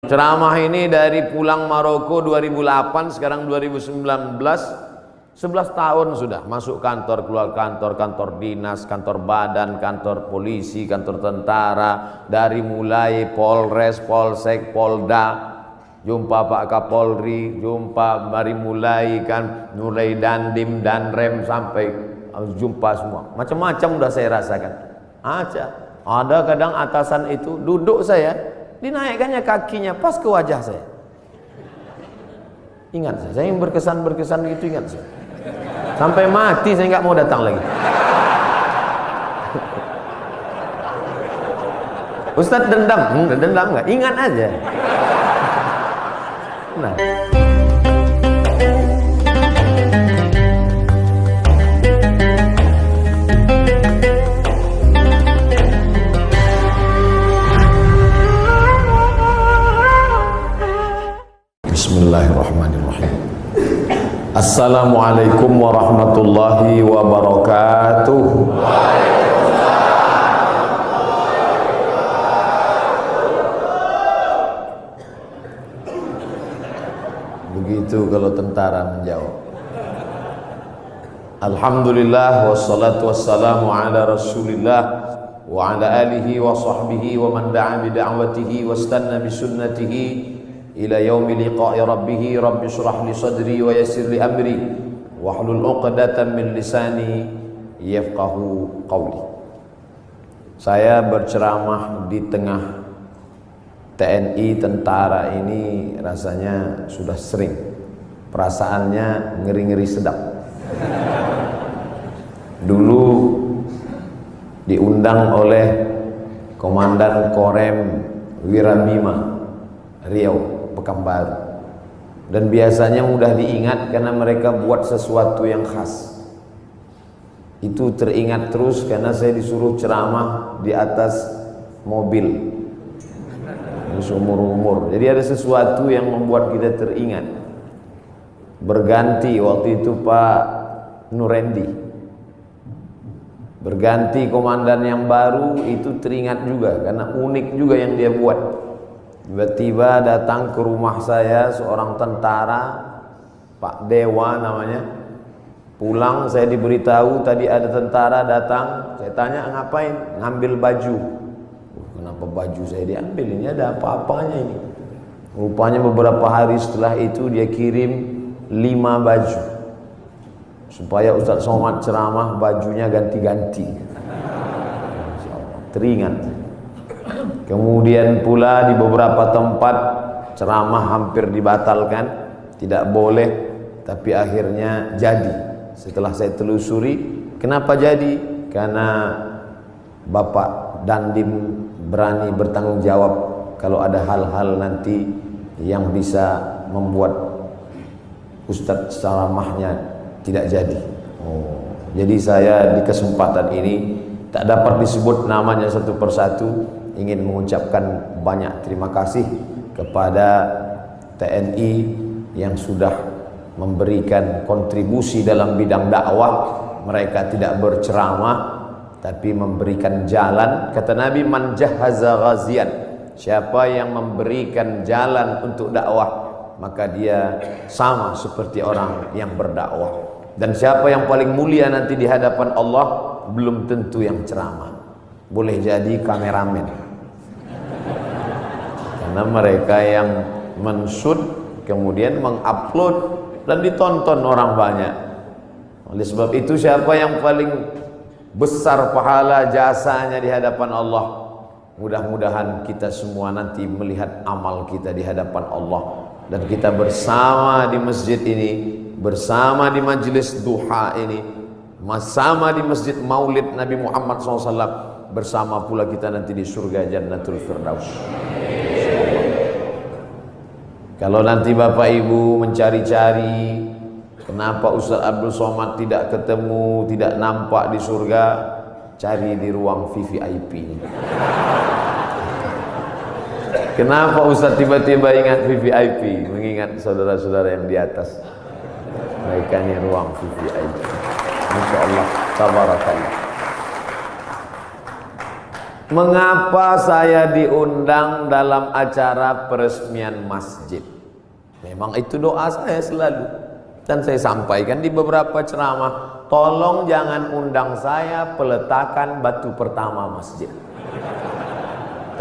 Ceramah ini dari pulang Maroko 2008, sekarang 2019, 11 tahun sudah masuk kantor, keluar kantor, kantor dinas, kantor badan, kantor polisi, kantor tentara, dari mulai Polres, Polsek, Polda, jumpa Pak Kapolri, jumpa dari mulai Dandim, Danrem sampai jumpa semua. Macam-macam udah saya rasakan. Ada kadang atasan itu duduk saya, dinaikkannya kakinya pas ke wajah saya. Ingat saya yang berkesan gitu, ingat saya. Sampai mati saya nggak mau datang lagi. Ustadz dendam nggak? Ingat aja. Nah. Bismillahirrahmanirrahim. Assalamualaikum warahmatullahi wabarakatuh. Begitu kalau tentara menjawab. Alhamdulillah wassalatu wassalamu ala Rasulillah wa ala alihi wa sahbihi wa man da'a bi da'watihi wastanna bi sunnatihi ila yaumi liqa'i rabbih. Rabbi shrah li sadri wa yassir li amri wahlul 'uqdatam min lisani yafqahu qawli. Saya berceramah di tengah TNI, tentara ini rasanya sudah sering. Perasaannya ngeri-ngeri sedap. Dulu diundang oleh Komandan Korem Wirabima Riau, Pekanbaru, dan biasanya mudah diingat karena mereka buat sesuatu yang khas. Itu teringat terus karena saya disuruh ceramah di atas mobil seumur-umur. Jadi ada sesuatu yang membuat kita teringat. Berganti waktu itu Pak Nurendi, berganti komandan yang baru, itu teringat juga karena unik juga yang dia buat. Tiba-tiba datang ke rumah saya seorang tentara, Pak Dewa namanya. Pulang saya diberitahu tadi ada tentara datang. Saya tanya ngapain? Ngambil baju. Kenapa baju saya diambil? Ini ada apa-apanya ini? Rupanya beberapa hari setelah itu dia kirim 5 baju supaya Ustadz Somad ceramah bajunya ganti-ganti. Teringat. Kemudian pula di beberapa tempat ceramah hampir dibatalkan, tidak boleh, tapi akhirnya jadi. Setelah saya telusuri, kenapa jadi? Karena Bapak Dandim berani bertanggung jawab kalau ada hal-hal nanti yang bisa membuat Ustadz ceramahnya tidak jadi. Jadi saya di kesempatan ini tak dapat disebut namanya satu persatu, ingin mengucapkan banyak terima kasih kepada TNI yang sudah memberikan kontribusi dalam bidang dakwah. Mereka tidak berceramah tapi memberikan jalan. Kata Nabi, man jahaza ghazian, siapa yang memberikan jalan untuk dakwah maka dia sama seperti orang yang berdakwah. Dan siapa yang paling mulia nanti di hadapan Allah belum tentu yang ceramah, boleh jadi kameramen, karena mereka yang menshoot kemudian mengupload dan ditonton orang banyak. Oleh sebab itu siapa yang paling besar pahala jasanya di hadapan Allah? Mudah-mudahan kita semua nanti melihat amal kita di hadapan Allah, dan kita bersama di masjid ini, bersama di majelis duha ini, bersama di masjid maulid Nabi Muhammad SAW, bersama pula kita nanti di surga Jannatul Firdaus. Kalau nanti Bapak Ibu mencari-cari kenapa Ustaz Abdul Somad tidak ketemu, tidak nampak di surga, cari di ruang VVIP. Kenapa Ustaz tiba-tiba ingat VVIP? Mengingat saudara-saudara yang di atas. Mereka ini ruang VVIP. Masya Allah, tabarakallah. Mengapa saya diundang dalam acara peresmian masjid? Memang itu doa saya selalu, dan saya sampaikan di beberapa ceramah. Tolong jangan undang saya peletakan batu pertama masjid,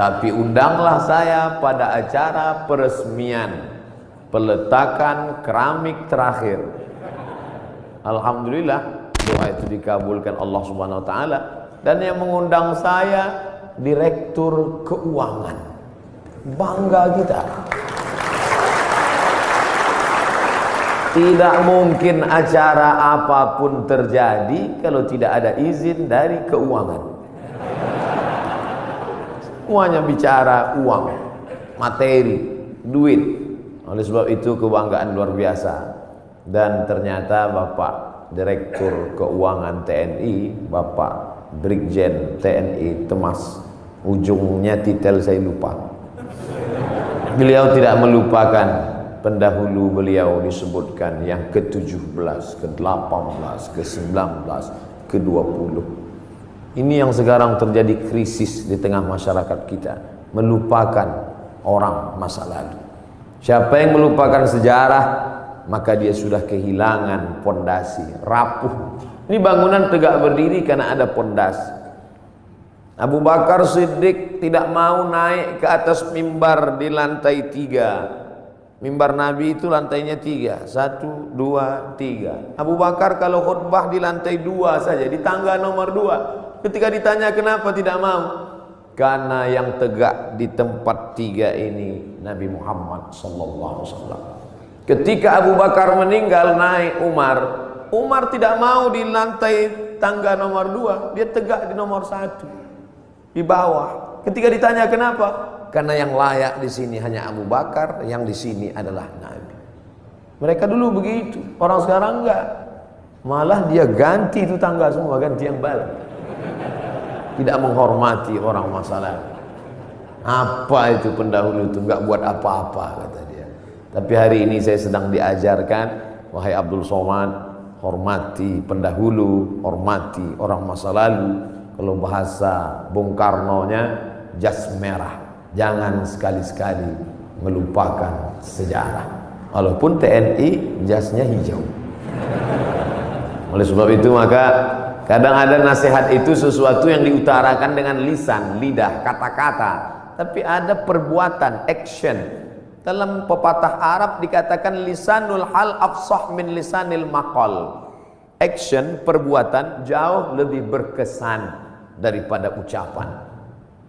tapi undanglah saya pada acara peresmian peletakan keramik terakhir. Alhamdulillah doa itu dikabulkan Allah Subhanahu wa taala, dan yang mengundang saya Direktur Keuangan. Bangga kita. Tidak mungkin acara apapun terjadi kalau tidak ada izin dari keuangan. Semuanya bicara uang, materi, duit. Oleh sebab itu kebanggaan luar biasa. Dan ternyata Bapak Direktur Keuangan TNI, Bapak Brigjen TNI Temas, ujungnya titel saya lupa. Beliau tidak melupakan pendahulu beliau disebutkan yang ke-17, ke-18, ke-19, ke-20. Ini yang sekarang terjadi krisis di tengah masyarakat kita, melupakan orang masa lalu. Siapa yang melupakan sejarah, maka dia sudah kehilangan pondasi, rapuh. Ini bangunan tegak berdiri karena ada pondasi. Abu Bakar Siddiq tidak mau naik ke atas mimbar di lantai 3. Mimbar Nabi itu lantainya 3, 1, 2, 3. Abu Bakar kalau khutbah di lantai 2 saja, di tangga nomor 2. Ketika ditanya kenapa tidak mau, karena yang tegak di tempat 3 ini Nabi Muhammad SAW. Ketika Abu Bakar meninggal, naik Umar tidak mau di lantai tangga nomor 2, dia tegak di nomor 1. Di bawah. Ketika ditanya kenapa? Karena yang layak di sini hanya Abu Bakar, yang di sini adalah Nabi. Mereka dulu begitu, orang sekarang enggak. Malah dia ganti itu tangga semua, ganti yang baru. Tidak menghormati orang masa lalu. Apa itu pendahulu itu, enggak buat apa-apa kata dia. Tapi hari ini saya sedang diajarkan, wahai Abdul Somad, hormati pendahulu, hormati orang masa lalu. Kalau bahasa Bung Karno-nya, jas merah. Jangan sekali-sekali melupakan sejarah. Walaupun TNI jasnya hijau. Oleh sebab itu maka kadang ada nasihat itu sesuatu yang diutarakan dengan lisan, lidah, kata-kata. Tapi ada perbuatan, action. Dalam pepatah Arab dikatakan lisanul hal afsah min lisanil maqal. Action, perbuatan jauh lebih berkesan daripada ucapan.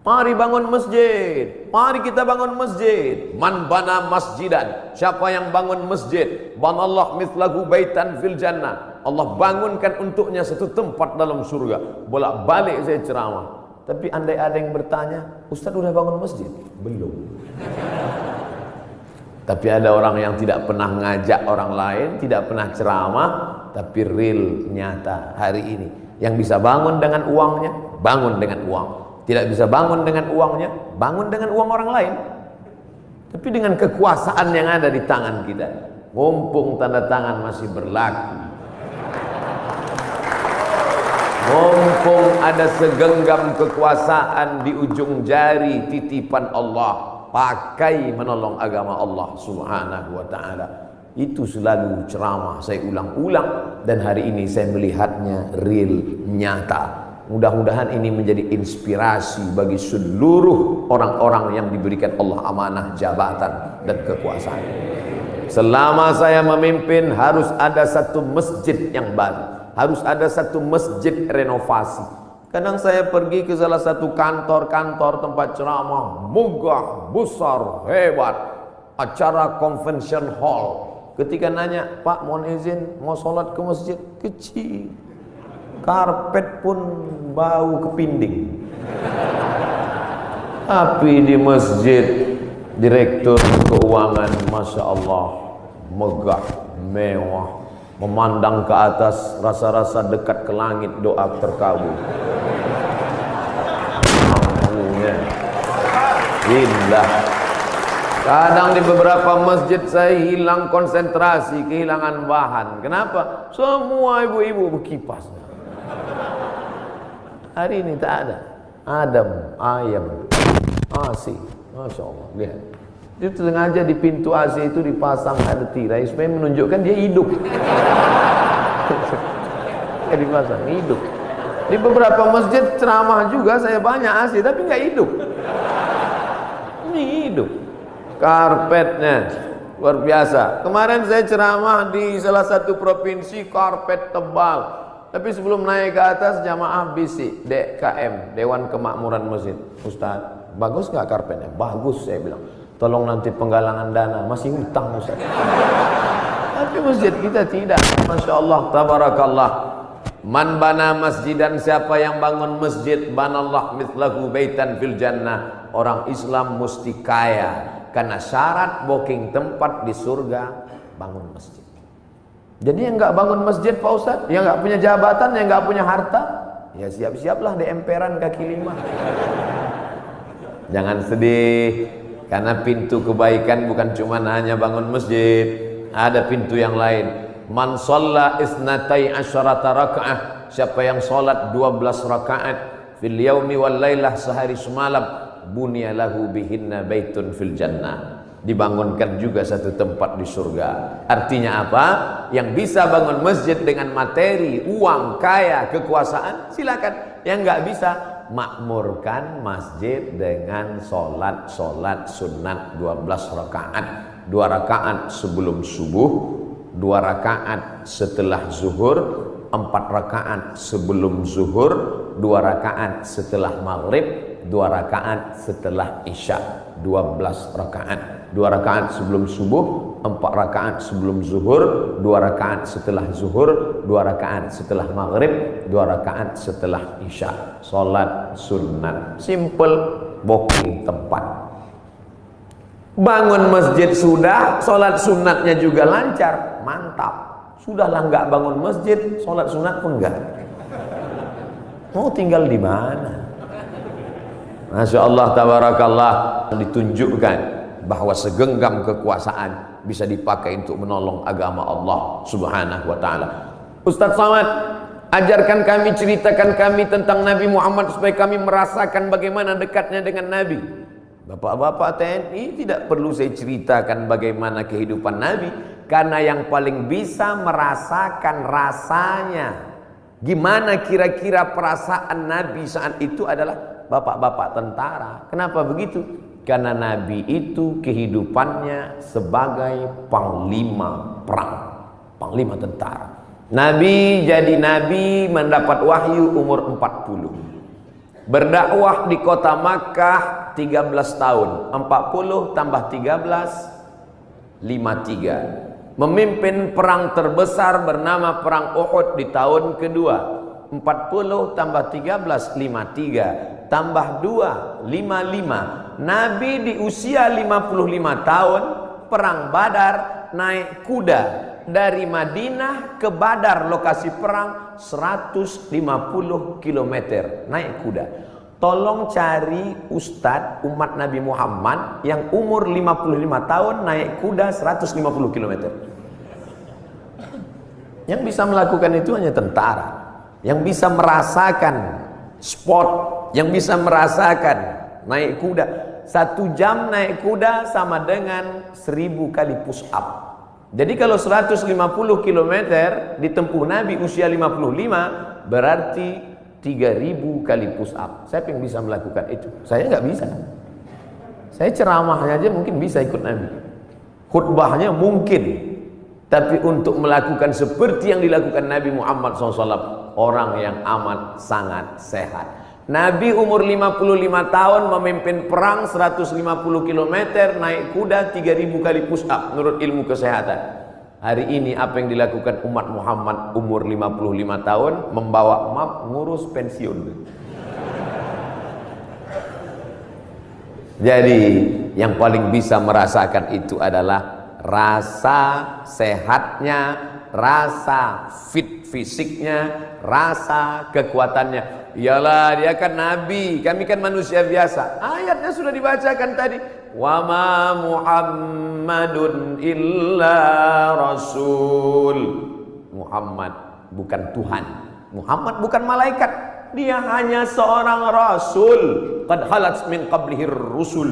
Mari bangun masjid, mari kita bangun masjid. Man bana masjidan, siapa yang bangun masjid, banallah mithlahu baitan fil jannah, Allah bangunkan untuknya satu tempat dalam surga. Bolak-balik saya ceramah, tapi andai ada yang bertanya, Ustaz udah bangun masjid? Belum. Tapi ada orang yang tidak pernah ngajak orang lain, tidak pernah ceramah, tapi real, nyata hari ini. Yang bisa bangun dengan uangnya, bangun dengan uang. Tidak bisa bangun dengan uangnya, bangun dengan uang orang lain. Tapi dengan kekuasaan yang ada di tangan kita, mumpung tanda tangan masih berlaku, mumpung ada segenggam kekuasaan di ujung jari titipan Allah, pakai menolong agama Allah Subhanahu wa ta'ala. Itu selalu ceramah saya ulang-ulang, dan hari ini saya melihatnya real, nyata. Mudah-mudahan ini menjadi inspirasi bagi seluruh orang-orang yang diberikan Allah amanah jabatan dan kekuasaan. Selama saya memimpin harus ada satu masjid yang baru, harus ada satu masjid renovasi. Kadang saya pergi ke salah satu kantor-kantor tempat ceramah, megah, besar, hebat, acara convention hall. Ketika nanya, Pak mohon izin mau sholat ke masjid, kecil, karpet pun bau kepinding. Tapi di masjid Direktur Keuangan, Masya Allah, megah, mewah, memandang ke atas, rasa-rasa dekat ke langit, doa terkabul. Indah. Kadang di beberapa masjid saya hilang konsentrasi, kehilangan bahan. Kenapa? Semua ibu-ibu berkipas. Hari ini tak ada. Adam, ayam, AC. Masya Allah, lihat. Dia sengaja di pintu AC itu dipasang ada tirai supaya menunjukkan dia hidup. Dipasang hidup. Di beberapa masjid ceramah juga saya banyak AC tapi nggak hidup. Ini hidup. Karpetnya luar biasa. Kemarin saya ceramah di salah satu provinsi, karpet tebal. Tapi sebelum naik ke atas jamaah bisik, DKM, Dewan Kemakmuran Masjid. Ustaz, bagus nggak karpetnya? Bagus, saya bilang. Tolong nanti penggalangan dana, masih hutang Ustaz. Tapi masjid kita tidak. Masya Allah, tabarakallah. Man bana masjidan, siapa yang bangun masjid, banallah mithlahu baitan fil jannah. Orang Islam mesti kaya, karena syarat booking tempat di surga bangun masjid. Jadi yang nggak bangun masjid Pak Ustadz, yang nggak punya jabatan, yang nggak punya harta, ya siap-siaplah di emperan kaki lima. Jangan sedih, karena pintu kebaikan bukan cuma hanya bangun masjid, ada pintu yang lain. Man shalla isnatai asyarata raka'ah, siapa yang sholat 12 rakaat fil yaumi wal lailah, sehari semalam, bunya lahu bihinna baitun fil jannah, dibangunkan juga satu tempat di surga. Artinya apa? Yang bisa bangun masjid dengan materi, uang, kaya, kekuasaan, silakan. Yang nggak bisa, makmurkan masjid dengan sholat sunat 12 rakaat. 2 rakaat sebelum subuh, 2 rakaat setelah zuhur, 4 rakaat sebelum zuhur, 2 rakaat setelah maghrib, 2 rakaat setelah isya. 12 rakaat. 2 rakaat sebelum subuh, 4 rakaat sebelum zuhur, 2 rakaat setelah zuhur, 2 rakaat setelah maghrib, 2 rakaat setelah isya. Salat sunat, simple, booking tempat. Bangun masjid sudah, salat sunatnya juga lancar, mantap. Sudahlah nggak bangun masjid, salat sunat pun enggak. Mau tinggal di mana? Masya Allah, tabarakallah. Ditunjukkan bahwa segenggam kekuasaan bisa dipakai untuk menolong agama Allah subhanahu wa ta'ala. Ustaz Somad, ajarkan kami, ceritakan kami tentang Nabi Muhammad supaya kami merasakan bagaimana dekatnya dengan Nabi. Bapak-bapak TNI, tidak perlu saya ceritakan bagaimana kehidupan Nabi, karena yang paling bisa merasakan rasanya, gimana kira-kira perasaan Nabi saat itu adalah bapak-bapak tentara. Kenapa begitu? Karena Nabi itu kehidupannya sebagai panglima perang, panglima tentara. Nabi jadi Nabi mendapat wahyu umur 40. Berdakwah di kota Makkah 13 tahun. 40 tambah 13, 53. Memimpin perang terbesar bernama Perang Uhud di tahun kedua. 40 tambah 13, 53. Tambah 2, 55. Nabi di usia 55 tahun, Perang Badar, naik kuda dari Madinah ke Badar, lokasi perang 150 km naik kuda. Tolong cari ustadz umat Nabi Muhammad yang umur 55 tahun naik kuda 150 km. Yang bisa melakukan itu hanya tentara, yang bisa merasakan sport, yang bisa merasakan naik kuda. 1 jam naik kuda sama dengan 1000 kali push up. Jadi kalau 150 km ditempuh Nabi usia 55, berarti 3000 kali push up. Siapa yang bisa melakukan itu? Saya nggak bisa. Saya ceramahnya aja mungkin bisa ikut Nabi, khutbahnya mungkin, tapi untuk melakukan seperti yang dilakukan Nabi Muhammad SAW, orang yang amat sangat sehat. Nabi umur 55 tahun memimpin perang 150 km, naik kuda 3000 kali push up menurut ilmu kesehatan. Hari ini apa yang dilakukan umat Muhammad umur 55 tahun? Membawa map ngurus pensiun. Jadi yang paling bisa merasakan itu adalah rasa sehatnya, rasa fit fisiknya, rasa kekuatannya. Iyalah, dia kan Nabi, kami kan manusia biasa. Ayatnya sudah dibacakan tadi. Wa ma Muhammadun illa rasul. Muhammad bukan Tuhan, Muhammad bukan malaikat, Dia hanya seorang rasul. Qad halat min qablihi rusul.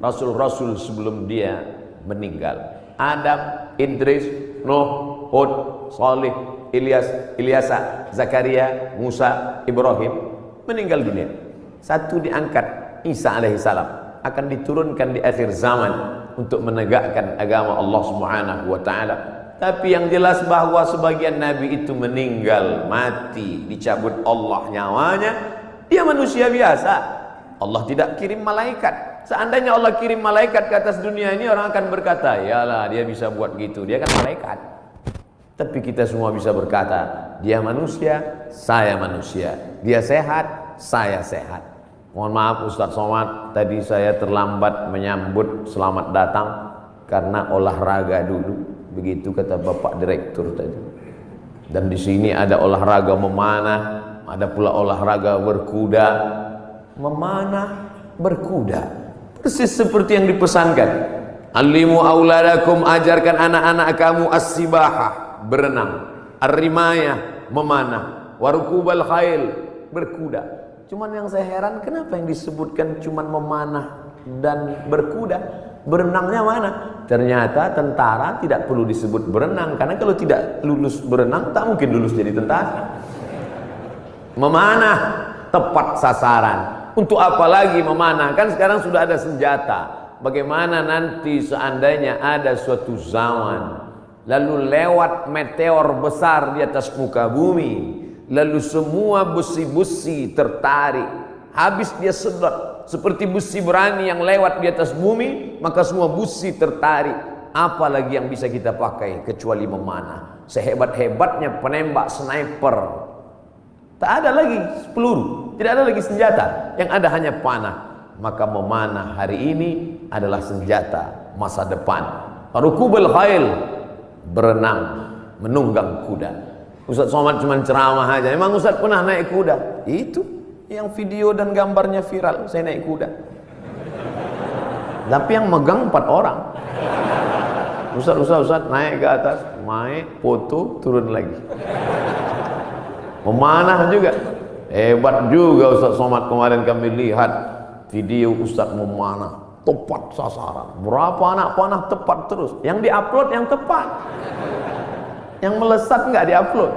Rasul-rasul sebelum dia meninggal. Adam, Idris, Nuh, Hud, Salih, Ilyasa, Zakaria, Musa, Ibrahim meninggal dunia. Satu diangkat, Isa alaihissalam akan diturunkan di akhir zaman untuk menegakkan agama Allah Subhanahu wa taala. Tapi yang jelas bahwa sebagian nabi itu meninggal, mati, dicabut Allah nyawanya. Dia manusia biasa. Allah tidak kirim malaikat. Seandainya Allah kirim malaikat ke atas dunia ini, orang akan berkata, yalah dia bisa buat gitu, dia kan malaikat. Tapi kita semua bisa berkata, dia manusia, saya manusia. Dia sehat, saya sehat. Mohon maaf Ustaz Somad, tadi saya terlambat menyambut selamat datang karena olahraga dulu. Begitu kata Bapak Direktur tadi. Dan di sini ada olahraga memanah, ada pula olahraga berkuda. Memanah, berkuda. Persis seperti yang dipesankan. Alimu auladakum, ajarkan anak-anak kamu as-sibahah, berenang, ar-rimayah, memanah, warukubal khail, berkuda. Cuman yang saya heran, kenapa yang disebutkan cuman memanah dan berkuda? Berenangnya mana? Ternyata tentara tidak perlu disebut berenang, karena kalau tidak lulus berenang tak mungkin lulus jadi tentara. Memanah, tepat sasaran. Untuk apa lagi memanah? Kan sekarang sudah ada senjata. Bagaimana nanti seandainya ada suatu zaman lalu lewat meteor besar di atas muka bumi, lalu semua besi-besi tertarik, habis dia sedot seperti besi berani yang lewat di atas bumi, maka semua besi tertarik. Apa lagi yang bisa kita pakai kecuali memanah? Sehebat-hebatnya penembak sniper, tak ada lagi peluru, tidak ada lagi senjata, yang ada hanya panah. Maka memanah hari ini adalah senjata masa depan. Rukubul khail, berenang, menunggang kuda. Ustaz Somad cuma ceramah aja. Emang Ustaz pernah naik kuda? Itu yang video dan gambarnya viral, saya naik kuda. Tapi yang megang 4 orang. Ustaz naik ke atas, naik, foto, turun lagi. Memanah juga. Hebat juga Ustaz Somad, kemarin kami lihat video Ustaz memanah, tepat sasaran. Berapa anak panah tepat terus. Yang diupload yang tepat. Yang melesat nggak diupload.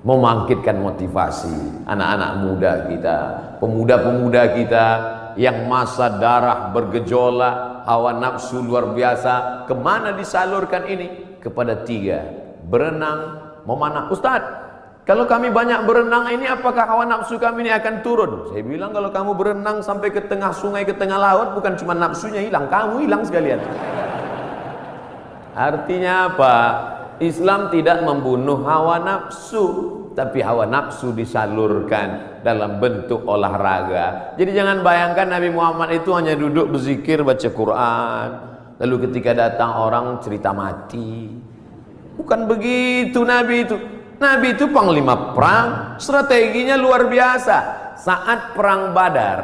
Membangkitkan motivasi anak-anak muda kita, pemuda-pemuda kita yang masa darah bergejolak, hawa nafsu luar biasa. Kemana disalurkan ini? Kepada 3: berenang, memanah. Ustaz, kalau kami banyak berenang ini, apakah hawa nafsu kami ini akan turun? Saya bilang, kalau kamu berenang sampai ke tengah sungai, ke tengah laut, bukan cuma nafsunya hilang, kamu hilang sekalian. Artinya apa? Islam tidak membunuh hawa nafsu, tapi hawa nafsu disalurkan dalam bentuk olahraga. Jadi jangan bayangkan Nabi Muhammad itu hanya duduk berzikir, baca Quran, lalu ketika datang orang cerita mati. Bukan begitu Nabi itu. Nabi itu panglima perang, strateginya luar biasa. Saat perang Badar,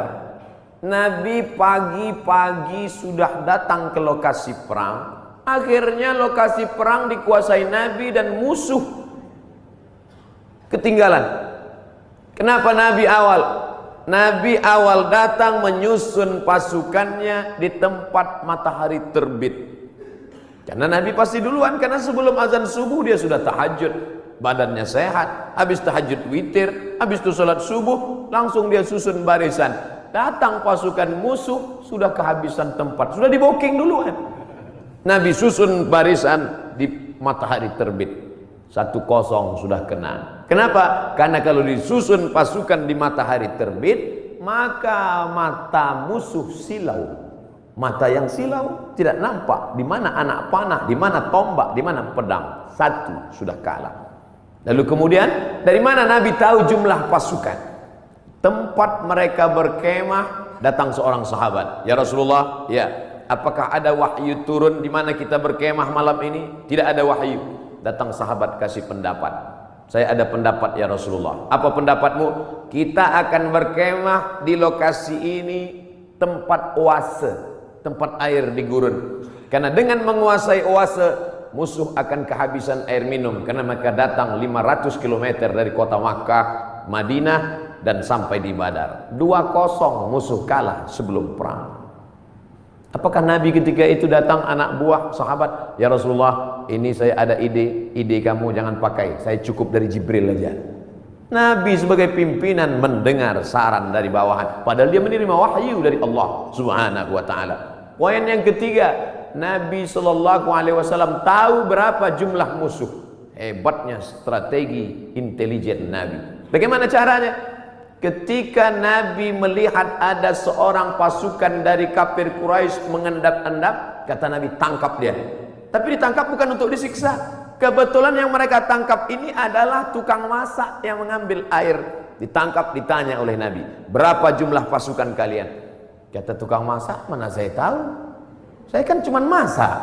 Nabi pagi-pagi sudah datang ke lokasi perang. Akhirnya lokasi perang dikuasai Nabi dan musuh ketinggalan. Kenapa Nabi awal? Nabi awal datang menyusun pasukannya di tempat matahari terbit. Karena Nabi pasti duluan, karena sebelum azan subuh dia sudah tahajud. Badannya sehat, habis tahajud witir, habis itu sholat subuh, langsung dia susun barisan. Datang pasukan musuh, sudah kehabisan tempat, sudah di booking duluan. Nabi susun barisan di matahari terbit. 1-0 sudah kena. Kenapa? Karena kalau disusun pasukan di matahari terbit, maka mata musuh silau. Mata yang silau tidak nampak di mana anak panah, di mana tombak, di mana pedang. 1 sudah kalah. Lalu kemudian dari mana Nabi tahu jumlah pasukan? Tempat mereka berkemah, datang seorang sahabat. Ya Rasulullah, ya. Apakah ada wahyu turun di mana kita berkemah malam ini? Tidak ada wahyu. Datang sahabat kasih pendapat. Saya ada pendapat ya Rasulullah. Apa pendapatmu? Kita akan berkemah di lokasi ini, tempat oase, tempat air di gurun. Karena dengan menguasai oase, musuh akan kehabisan air minum. Karena mereka datang 500 km dari kota Makkah Madinah dan sampai di Badar. 2-0 musuh kalah sebelum perang. Apakah Nabi ketika itu datang anak buah sahabat, ya Rasulullah, ini saya ada ide kamu jangan pakai, saya cukup dari Jibril aja. Nabi sebagai pimpinan mendengar saran dari bawahan, padahal dia menerima wahyu dari Allah Subhanahu wa taala. Poin yang ketiga, Nabi sallallahu alaihi wasallam tahu berapa jumlah musuh. Hebatnya strategi intelijen Nabi. Bagaimana caranya? Ketika Nabi melihat ada seorang pasukan dari kafir Quraisy mengendap-endap, kata Nabi, tangkap dia. Tapi ditangkap bukan untuk disiksa. Kebetulan yang mereka tangkap ini adalah tukang masak yang mengambil air. Ditangkap, ditanya oleh Nabi, berapa jumlah pasukan kalian? Kata tukang masak, mana saya tahu? Saya kan cuma masak.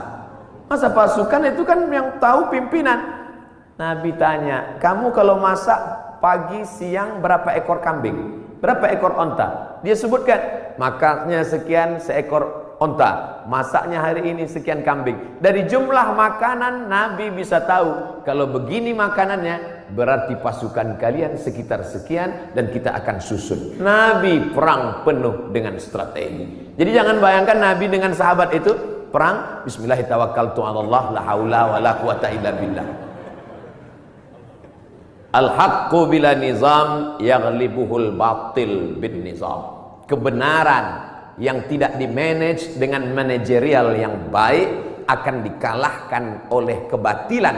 Masa pasukan itu kan yang tahu pimpinan. Nabi tanya, kamu kalau masak pagi, siang berapa ekor kambing? Berapa ekor onta? Dia sebutkan, makannya sekian seekor onta, masaknya hari ini sekian kambing. Dari jumlah makanan Nabi bisa tahu, kalau begini makanannya berarti pasukan kalian sekitar sekian dan kita akan susun. Nabi perang penuh dengan strategi. Jadi jangan bayangkan Nabi dengan sahabat itu perang bismillahirrahmanirrahim, la haula wala quwata illa billah. Al-haqqu bila nizam yaghlibuhul batil bin nizam. Kebenaran yang tidak dimanage dengan manajerial yang baik akan dikalahkan oleh kebatilan,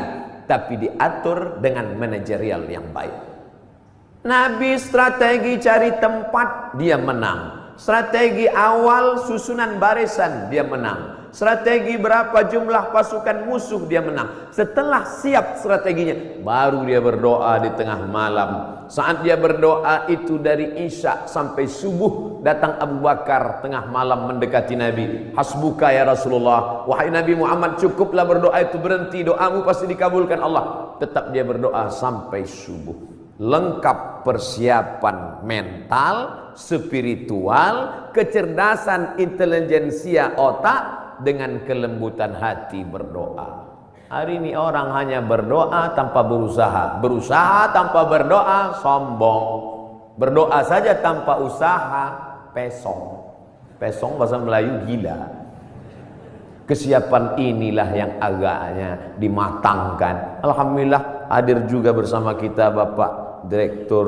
tapi diatur dengan manajerial yang baik. Nabi strategi cari tempat, dia menang. Strategi awal susunan barisan, dia menang. Strategi berapa jumlah pasukan musuh, dia menang. Setelah siap strateginya, baru dia berdoa di tengah malam. Saat dia berdoa itu dari Isya sampai subuh, datang Abu Bakar tengah malam mendekati Nabi. Hasbuka ya Rasulullah, wahai Nabi Muhammad, cukuplah berdoa itu, berhenti, doamu pasti dikabulkan Allah. Tetap dia berdoa sampai subuh. Lengkap persiapan mental, spiritual, kecerdasan intelijensia otak, dengan kelembutan hati berdoa. Hari ini orang hanya berdoa tanpa berusaha, berusaha tanpa berdoa sombong, berdoa saja tanpa usaha pesong. Pesong bahasa Melayu gila. Kesiapan inilah yang agaknya dimatangkan. Alhamdulillah hadir juga bersama kita Bapak Direktur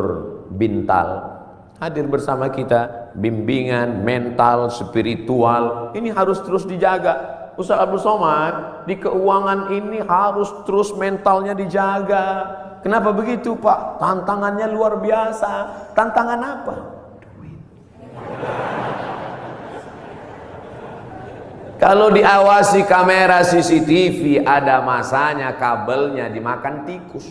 Bintal, hadir bersama kita. Bimbingan mental, spiritual ini harus terus dijaga. Ustaz Abdul Somad, di keuangan ini harus terus mentalnya dijaga. Kenapa begitu Pak? Tantangannya luar biasa. Tantangan apa? Duit. Kalau diawasi kamera CCTV, ada masanya kabelnya dimakan tikus.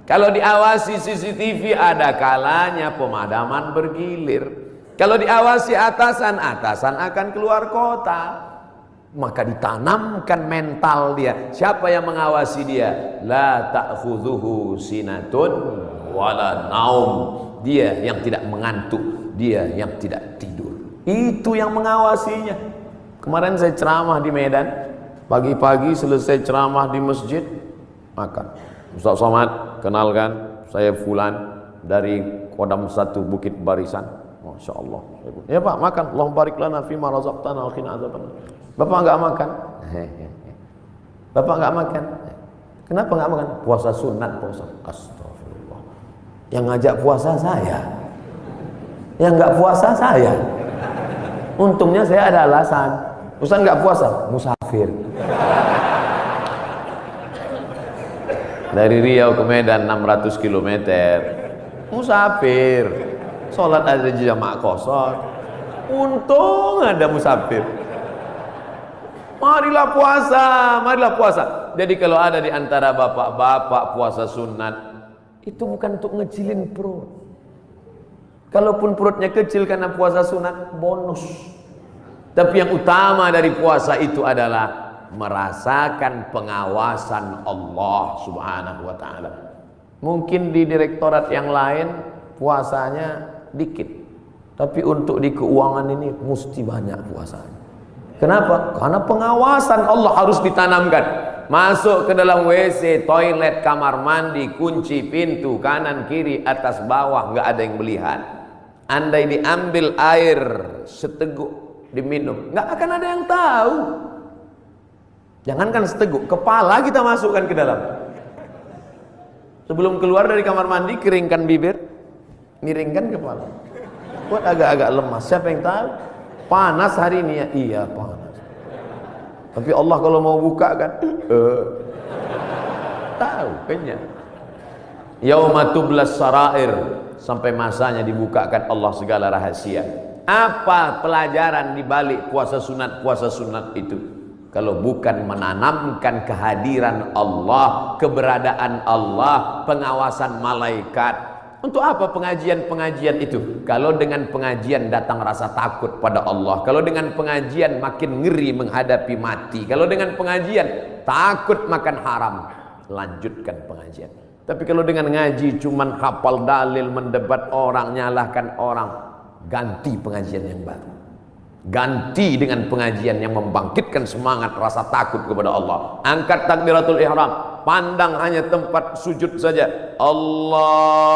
Kalau diawasi CCTV, ada kalanya pemadaman bergilir. Kalau diawasi atasan akan keluar kota. Maka ditanamkan mental dia. Siapa yang mengawasi dia? La ta'khudhuhu sinatun wala naum. Dia yang tidak mengantuk, dia yang tidak tidur. Itu yang mengawasinya. Kemarin saya ceramah di Medan. Pagi-pagi selesai ceramah di masjid, makan. Ustaz Somad, kenalkan, saya Fulan dari Kodam 1 Bukit Barisan. Masya Allah. Ya Pak, makan. Allahumma barik lana fima razaqtana wa qina adzabannar. Bapak enggak makan? Bapak enggak makan? Kenapa enggak makan? Puasa sunat, puasa. Astagfirullah. Yang ngajak puasa saya. Yang enggak puasa saya. Untungnya saya ada alasan. Ustaz enggak puasa, musafir. Dari Riau ke Medan 600 km. Musafir. Sholat ada jamaah kosong. Untung ada musafir. Marilah puasa, marilah puasa. Jadi kalau ada di antara bapak-bapak puasa sunat, itu bukan untuk ngecilin perut. Kalaupun perutnya kecil karena puasa sunat, bonus. Tapi yang utama dari puasa itu adalah merasakan pengawasan Allah Subhanahu wa ta'ala. Mungkin di direktorat yang lain puasanya dikit, tapi untuk di keuangan ini mesti banyak puasanya. Kenapa? Karena pengawasan Allah harus ditanamkan. Masuk ke dalam WC, toilet, kamar mandi, kunci pintu kanan kiri atas bawah, nggak ada yang melihat. Andai diambil air seteguk diminum, nggak akan ada yang tahu. Jangankan seteguk, kepala kita masukkan ke dalam. Sebelum keluar dari kamar mandi, keringkan bibir, miringkan kepala. Buat agak-agak lemas. Siapa yang tahu? Panas hari ini ya? Iya panas. Tapi Allah kalau mau buka kan, tahu kenyang. Yauma tublas sarair, sampai masanya dibukakan Allah segala rahasia. Apa pelajaran di balik puasa sunat itu? Kalau bukan menanamkan kehadiran Allah, keberadaan Allah, pengawasan malaikat. Untuk apa pengajian-pengajian itu? Kalau dengan pengajian datang rasa takut pada Allah, kalau dengan pengajian makin ngeri menghadapi mati, kalau dengan pengajian takut makan haram, lanjutkan pengajian. Tapi kalau dengan ngaji cuman hafal dalil, mendebat orang, nyalahkan orang, ganti pengajian yang baru. Ganti dengan pengajian yang membangkitkan semangat rasa takut kepada Allah. Angkat takbiratul ihram, pandang hanya tempat sujud saja. Allahu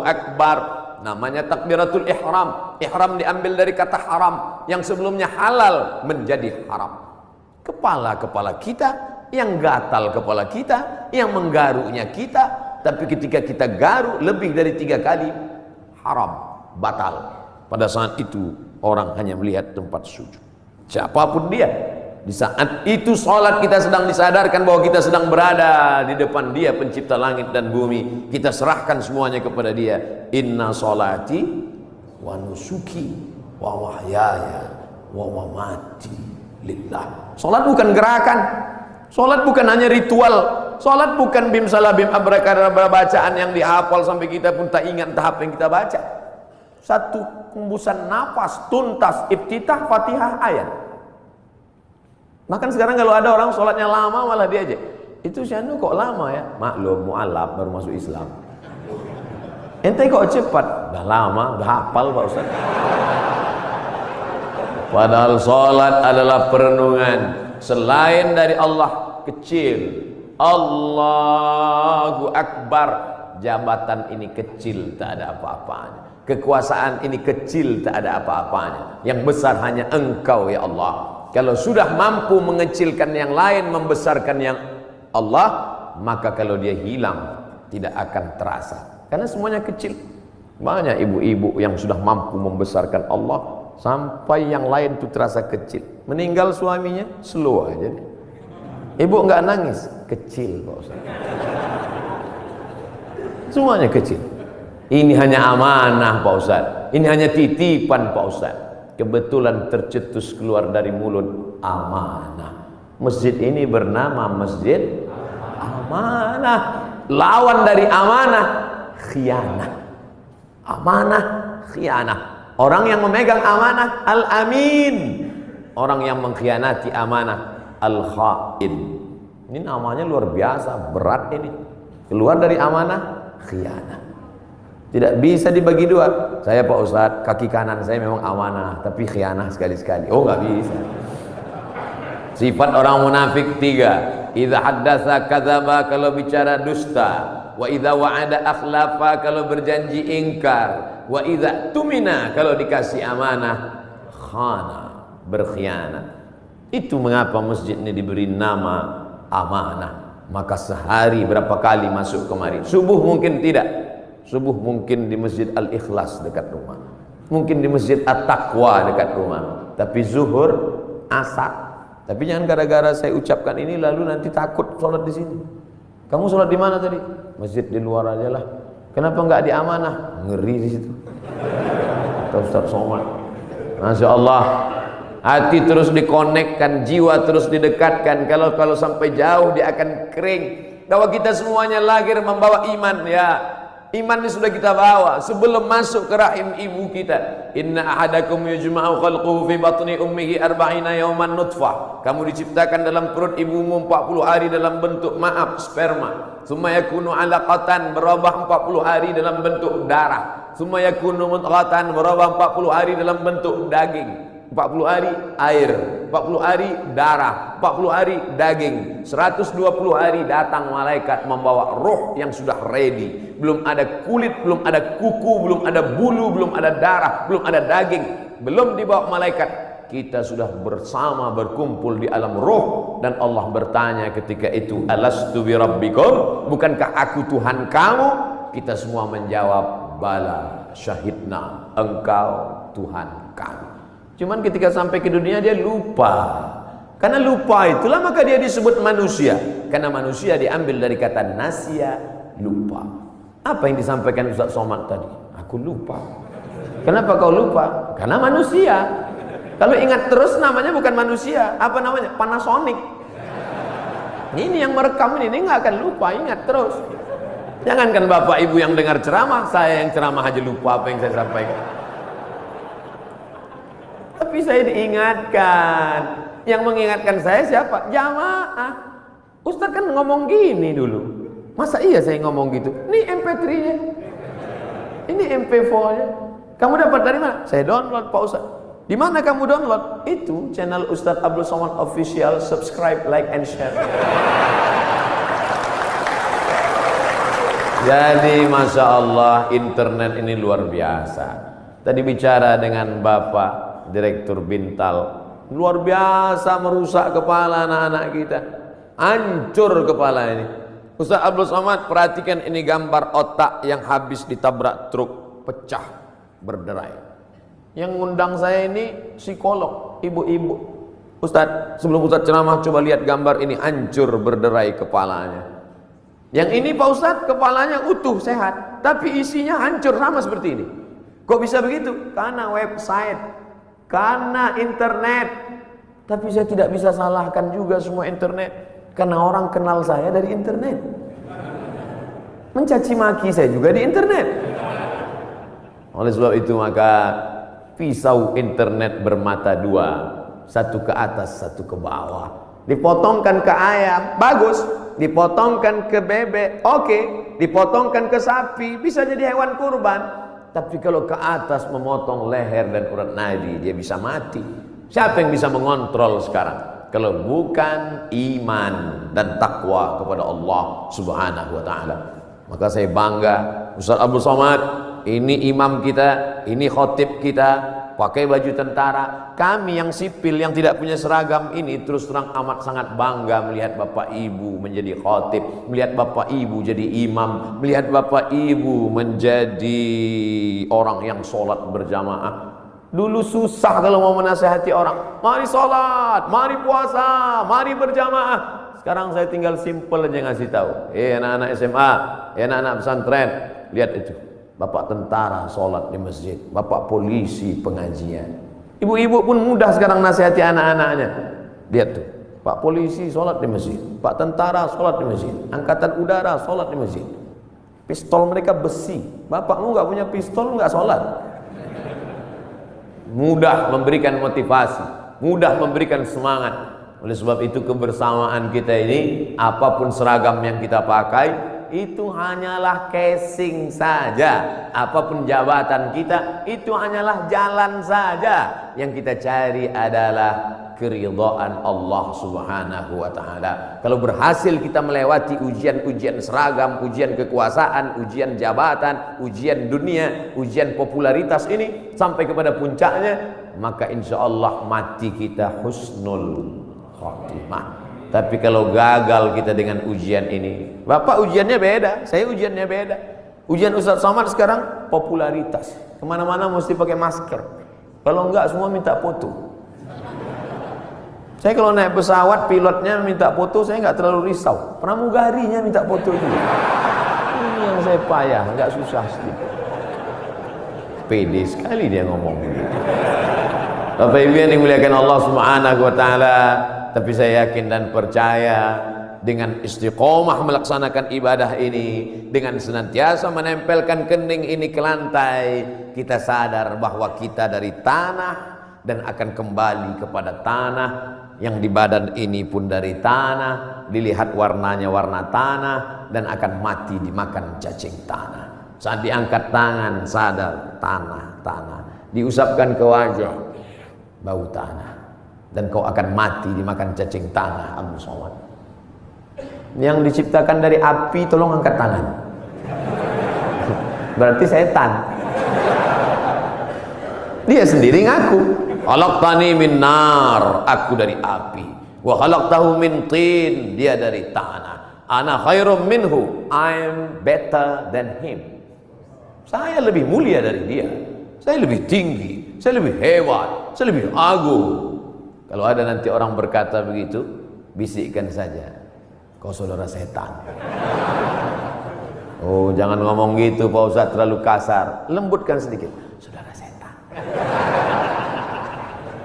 Akbar. Namanya takbiratul ihram. Ihram diambil dari kata haram, yang sebelumnya halal menjadi haram. Kepala-kepala kita, yang gatal kepala kita, yang menggaruknya kita. Tapi ketika kita garuk lebih dari 3 kali, haram, batal. Pada saat itu orang hanya melihat tempat sujud. Siapapun dia, di saat itu sholat kita sedang disadarkan bahwa kita sedang berada di depan Dia pencipta langit dan bumi. Kita serahkan semuanya kepada Dia. Inna sholati wa nusuki wa wahyaya wa mamati lillah. Sholat bukan gerakan, sholat bukan hanya ritual, sholat bukan bim salah bim abrakadabra bacaan yang dihafal sampai kita pun tak ingat tahap yang kita baca. Satu hembusan nafas tuntas, iftitah, fatihah, ayat. Bahkan sekarang kalau ada orang sholatnya lama malah diajak, itu Syanu kok lama ya? Maklum mu'alaf baru masuk Islam. Ente kok cepat? Udah lama, udah hafal Pak Ustaz. Padahal sholat adalah perenungan. Selain dari Allah kecil, Allahu Akbar. Jabatan ini kecil, tak ada apa-apanya. Kekuasaan ini kecil, tak ada apa-apanya. Yang besar hanya Engkau ya Allah. Kalau sudah mampu mengecilkan yang lain, membesarkan yang Allah, maka kalau dia hilang tidak akan terasa. Karena semuanya kecil. Banyak ibu-ibu yang sudah mampu membesarkan Allah sampai yang lain itu terasa kecil. Meninggal suaminya, slow aja. Ibu enggak nangis, kecil Pak Ustaz. Semuanya kecil. Ini hanya amanah Pak Ustaz. Ini hanya titipan Pak Ustaz. Kebetulan tercetus keluar dari mulut amanah. Masjid ini bernama Masjid Amanah. Lawan dari amanah, khianah. Amanah, khianah. Orang yang memegang amanah, al-amin. Orang yang mengkhianati amanah, al-khain. Ini namanya luar biasa, berat ini. Keluar dari amanah, khianah. Tidak bisa dibagi dua. Saya Pak Ustadz, kaki kanan saya memang amanah, tapi khianah sekali-sekali. Oh nggak bisa. Sifat orang munafik 3. Idza haddatsa kadzaba, kalau bicara dusta. Wa idza wa'ada akhlafa, kalau berjanji ingkar. Wa idza tumina, kalau dikasih amanah khana, berkhianat. Itu mengapa masjid ini diberi nama amanah. Maka sehari berapa kali masuk kemari? Subuh mungkin tidak. Subuh mungkin di Masjid Al-Ikhlas dekat rumah, mungkin di Masjid At-Taqwa dekat rumah. Tapi zuhur, asar. Tapi jangan gara-gara saya ucapkan ini lalu nanti takut sholat di sini. Kamu sholat di mana tadi? Masjid di luar aja lah. Kenapa nggak di amanah? Ngeri di situ. Ustaz Somad, Masya Allah. Hati terus dikonekkan, jiwa terus didekatkan. Kalau sampai jauh dia akan kering. Bahwa kita semuanya lahir membawa iman ya. Iman ini sudah kita bawa sebelum masuk ke rahim ibu kita. Inna ahadakum yujma'u khalquhu fi batni ummihi arba'ina yawman nutfah. Kamu diciptakan dalam perut ibumu 40 hari dalam bentuk sperma. Summa yakunu 'alaqatan, berubah 40 hari dalam bentuk darah. Summa yakunu mudghatan, berubah 40 hari dalam bentuk daging. 40 hari air. 40 hari darah, 40 hari daging, 120 hari datang malaikat membawa roh yang sudah ready. Belum ada kulit, belum ada kuku, belum ada bulu, belum ada darah, belum ada daging, belum dibawa malaikat. Kita sudah bersama berkumpul di alam roh, dan Allah bertanya ketika itu, alastu bi rabbikum, bukankah aku Tuhan kamu? Kita semua menjawab, bala syahidna, engkau Tuhan kami. Cuman ketika sampai ke dunia dia lupa. Karena lupa itulah maka dia disebut manusia. Karena manusia diambil dari kata nasya, lupa. Apa yang disampaikan Ustaz Somad tadi? Aku lupa. Kenapa kau lupa? Karena manusia. Kalau ingat terus namanya bukan manusia. Apa namanya? Panasonic. Ini yang merekam ini nggak akan lupa, ingat terus. Jangankan bapak ibu yang dengar ceramah, saya yang ceramah aja lupa apa yang saya sampaikan. Tapi saya diingatkan. Yang mengingatkan saya siapa? Jamaah. Ustaz kan ngomong gini dulu. Masa iya saya ngomong gitu? Ini MP3-nya, ini MP4-nya. Kamu dapat dari mana? Saya download Pak Ustaz. Di mana kamu download? Itu channel Ustaz Abdul Somad Official. Subscribe, like, and share. Jadi Masya Allah, internet ini luar biasa. Tadi bicara dengan Bapak Direktur Bintal, luar biasa merusak kepala anak-anak kita, hancur kepala ini. Ustaz Abdul Somad, perhatikan ini gambar otak yang habis ditabrak truk, pecah, berderai. Yang ngundang saya ini psikolog, ibu-ibu. Ustaz, sebelum Ustaz ceramah coba lihat gambar ini, hancur berderai kepalanya. Yang ini Pak Ustaz, kepalanya utuh, sehat, tapi isinya hancur sama seperti ini. Kok bisa begitu? Karena website, karena internet. Tapi saya tidak bisa salahkan juga semua internet, karena orang kenal saya dari internet. Mencaci maki saya juga di internet. Oleh sebab itu maka pisau internet bermata dua, satu ke atas, satu ke bawah. Dipotongkan ke ayam, bagus. Dipotongkan ke bebek, oke. Dipotongkan ke sapi, bisa jadi hewan kurban. Tapi kalau ke atas memotong leher dan urat nadi, dia bisa mati. Siapa yang bisa mengontrol sekarang? Kalau bukan iman dan takwa kepada Allah Subhanahu wa ta'ala. Maka saya bangga, Ustaz Abdul Somad, ini imam kita, ini khotib kita, pakai baju tentara. Kami yang sipil yang tidak punya seragam ini terus terang amat sangat bangga melihat bapak ibu menjadi khotib, melihat bapak ibu jadi imam, melihat bapak ibu menjadi orang yang sholat berjamaah. Dulu susah kalau mau menasihati orang, mari sholat, mari puasa, mari berjamaah. Sekarang saya tinggal simple aja ngasih tahu, anak-anak SMA, anak-anak pesantren, lihat itu, bapak tentara sholat di masjid, bapak polisi pengajian. Ibu-ibu pun mudah sekarang nasihati anak-anaknya. Lihat tuh, pak polisi sholat di masjid, pak tentara sholat di masjid, angkatan udara sholat di masjid. Pistol mereka besi, bapakmu nggak punya pistol nggak sholat. Mudah memberikan motivasi, mudah memberikan semangat. Oleh sebab itu kebersamaan kita ini, apapun seragam yang kita pakai, itu hanyalah casing saja. Apapun jabatan kita, itu hanyalah jalan saja. Yang kita cari adalah keridhaan Allah Subhanahu wa ta'ala. Kalau berhasil kita melewati ujian-ujian seragam, ujian kekuasaan, ujian jabatan, ujian dunia, ujian popularitas ini sampai kepada puncaknya, maka insya Allah mati kita husnul khotimah. Tapi kalau gagal kita dengan ujian ini, bapak ujiannya beda, saya ujiannya beda. Ujian Ustaz Somad sekarang popularitas, kemana-mana mesti pakai masker. Kalau enggak semua minta foto. Saya kalau naik pesawat pilotnya minta foto, saya nggak terlalu risau. Pramugarinya minta foto juga. Ini yang saya payah, nggak susah sedikit. Pede sekali dia ngomong begitu. Bapak Ibu yang dimuliakan Allah Subhanahu wa ta'ala, tapi saya yakin dan percaya dengan istiqomah melaksanakan ibadah ini, dengan senantiasa menempelkan kening ini ke lantai, kita sadar bahwa kita dari tanah dan akan kembali kepada tanah. Yang di badan ini pun dari tanah, dilihat warnanya warna tanah, dan akan mati dimakan cacing tanah. Saat diangkat tangan sadar tanah, diusapkan ke wajah bau tanah. dan kau akan mati dimakan cacing tanah. Abdul Somad. Yang diciptakan dari api, tolong angkat tangan. Berarti setan. Dia sendiri ngaku, khalaqtani min nar, aku dari api, wa khalaqtahu min tin, dia dari tanah. Ana khairum minhu, I'm better than him. Saya lebih mulia dari dia, saya lebih tinggi, saya lebih hebat, saya lebih agung. Kalau ada nanti orang berkata begitu, bisikkan saja, kau saudara setan. Oh, jangan ngomong gitu Pak Ustadz, terlalu kasar. Lembutkan sedikit, saudara setan.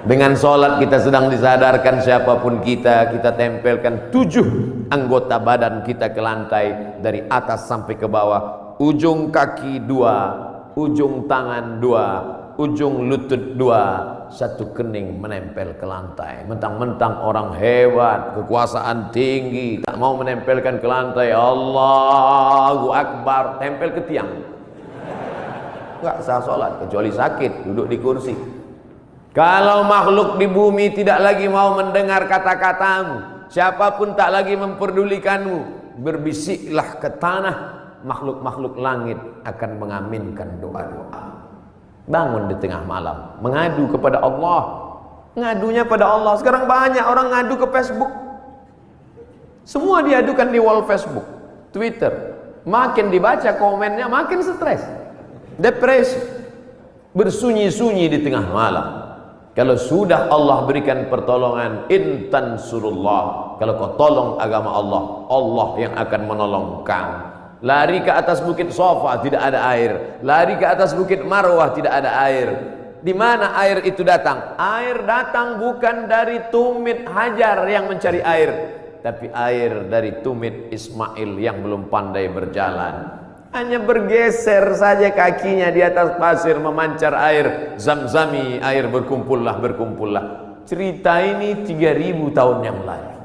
Dengan sholat kita sedang disadarkan siapapun kita tempelkan 7 anggota badan kita ke lantai, dari atas sampai ke bawah. Ujung kaki 2, ujung tangan 2, ujung lutut 2, 1 kening menempel ke lantai. Mentang-mentang orang hebat, kekuasaan tinggi, tak mau menempelkan ke lantai. Allahu Akbar, tempel ke tiang. Enggak sah sholat, kecuali sakit, duduk di kursi. Kalau makhluk di bumi tidak lagi mau mendengar kata-katamu, siapapun tak lagi memperdulikanmu, berbisiklah ke tanah, makhluk-makhluk langit akan mengaminkan doa-doa. Bangun di tengah malam, mengadu kepada Allah. Ngadunya pada Allah. Sekarang banyak orang ngadu ke Facebook. Semua diadukan di wall Facebook, Twitter. Makin dibaca komennya, makin stres, depresi, bersunyi-sunyi di tengah malam. Kalau sudah Allah berikan pertolongan, intan surullah, kalau kau tolong agama Allah, Allah yang akan menolong kamu. Lari ke atas bukit Sofa, tidak ada air. Lari ke atas bukit Marwah, tidak ada air. Di mana air itu datang? Air datang bukan dari tumit Hajar yang mencari air, tapi air dari tumit Ismail yang belum pandai berjalan. Hanya bergeser saja kakinya di atas pasir, memancar air Zamzami, air berkumpullah. Cerita ini 3000 tahun yang lalu.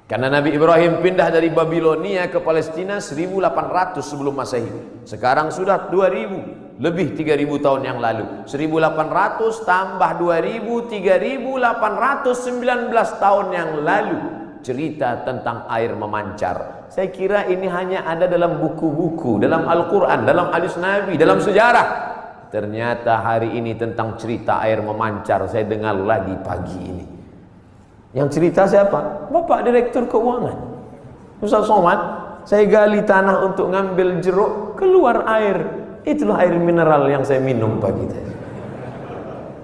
Karena Nabi Ibrahim pindah dari Babilonia ke Palestina 1800 sebelum Masehi. Sekarang sudah 2000, lebih 3000 tahun yang lalu. 1800 tambah 2000, 3819 tahun yang lalu. Cerita tentang air memancar. Saya kira ini hanya ada dalam buku-buku, dalam Al-Quran, dalam hadis Nabi, dalam sejarah. Ternyata hari ini tentang cerita air memancar saya dengar lagi pagi ini. Yang cerita siapa? Bapak Direktur Keuangan, Ustaz Somad. Saya gali tanah untuk ngambil jeruk, keluar air. Itulah air mineral yang saya minum pagi tadi.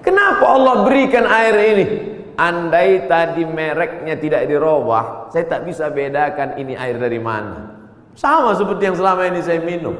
Kenapa Allah berikan air ini? Andai tadi mereknya tidak dirubah, saya tak bisa bedakan ini air dari mana. Sama seperti yang selama ini saya minum.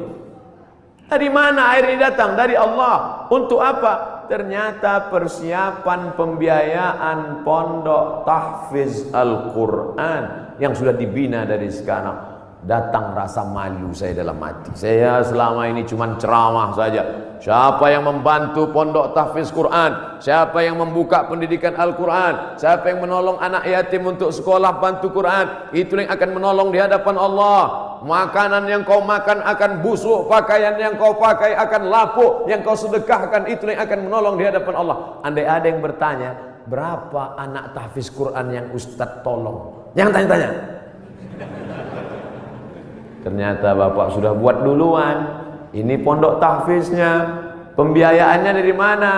Dari mana air ini datang? Dari Allah. Untuk apa? Ternyata persiapan pembiayaan pondok tahfiz Al-Quran yang sudah dibina dari sekarang. Datang rasa malu saya dalam hati. Saya selama ini cuma ceramah saja. Siapa yang membantu pondok tahfiz Quran? Siapa yang membuka pendidikan Al-Quran? Siapa yang menolong anak yatim untuk sekolah bantu Quran? Itu yang akan menolong di hadapan Allah. Makanan yang kau makan akan busuk, pakaian yang kau pakai akan lapuk, yang kau sedekahkan itu yang akan menolong di hadapan Allah. Andai ada yang bertanya, berapa anak tahfiz Quran yang Ustadz tolong? Jangan tanya-tanya. Ternyata Bapak sudah buat duluan. Ini pondok tahfiznya, pembiayaannya dari mana?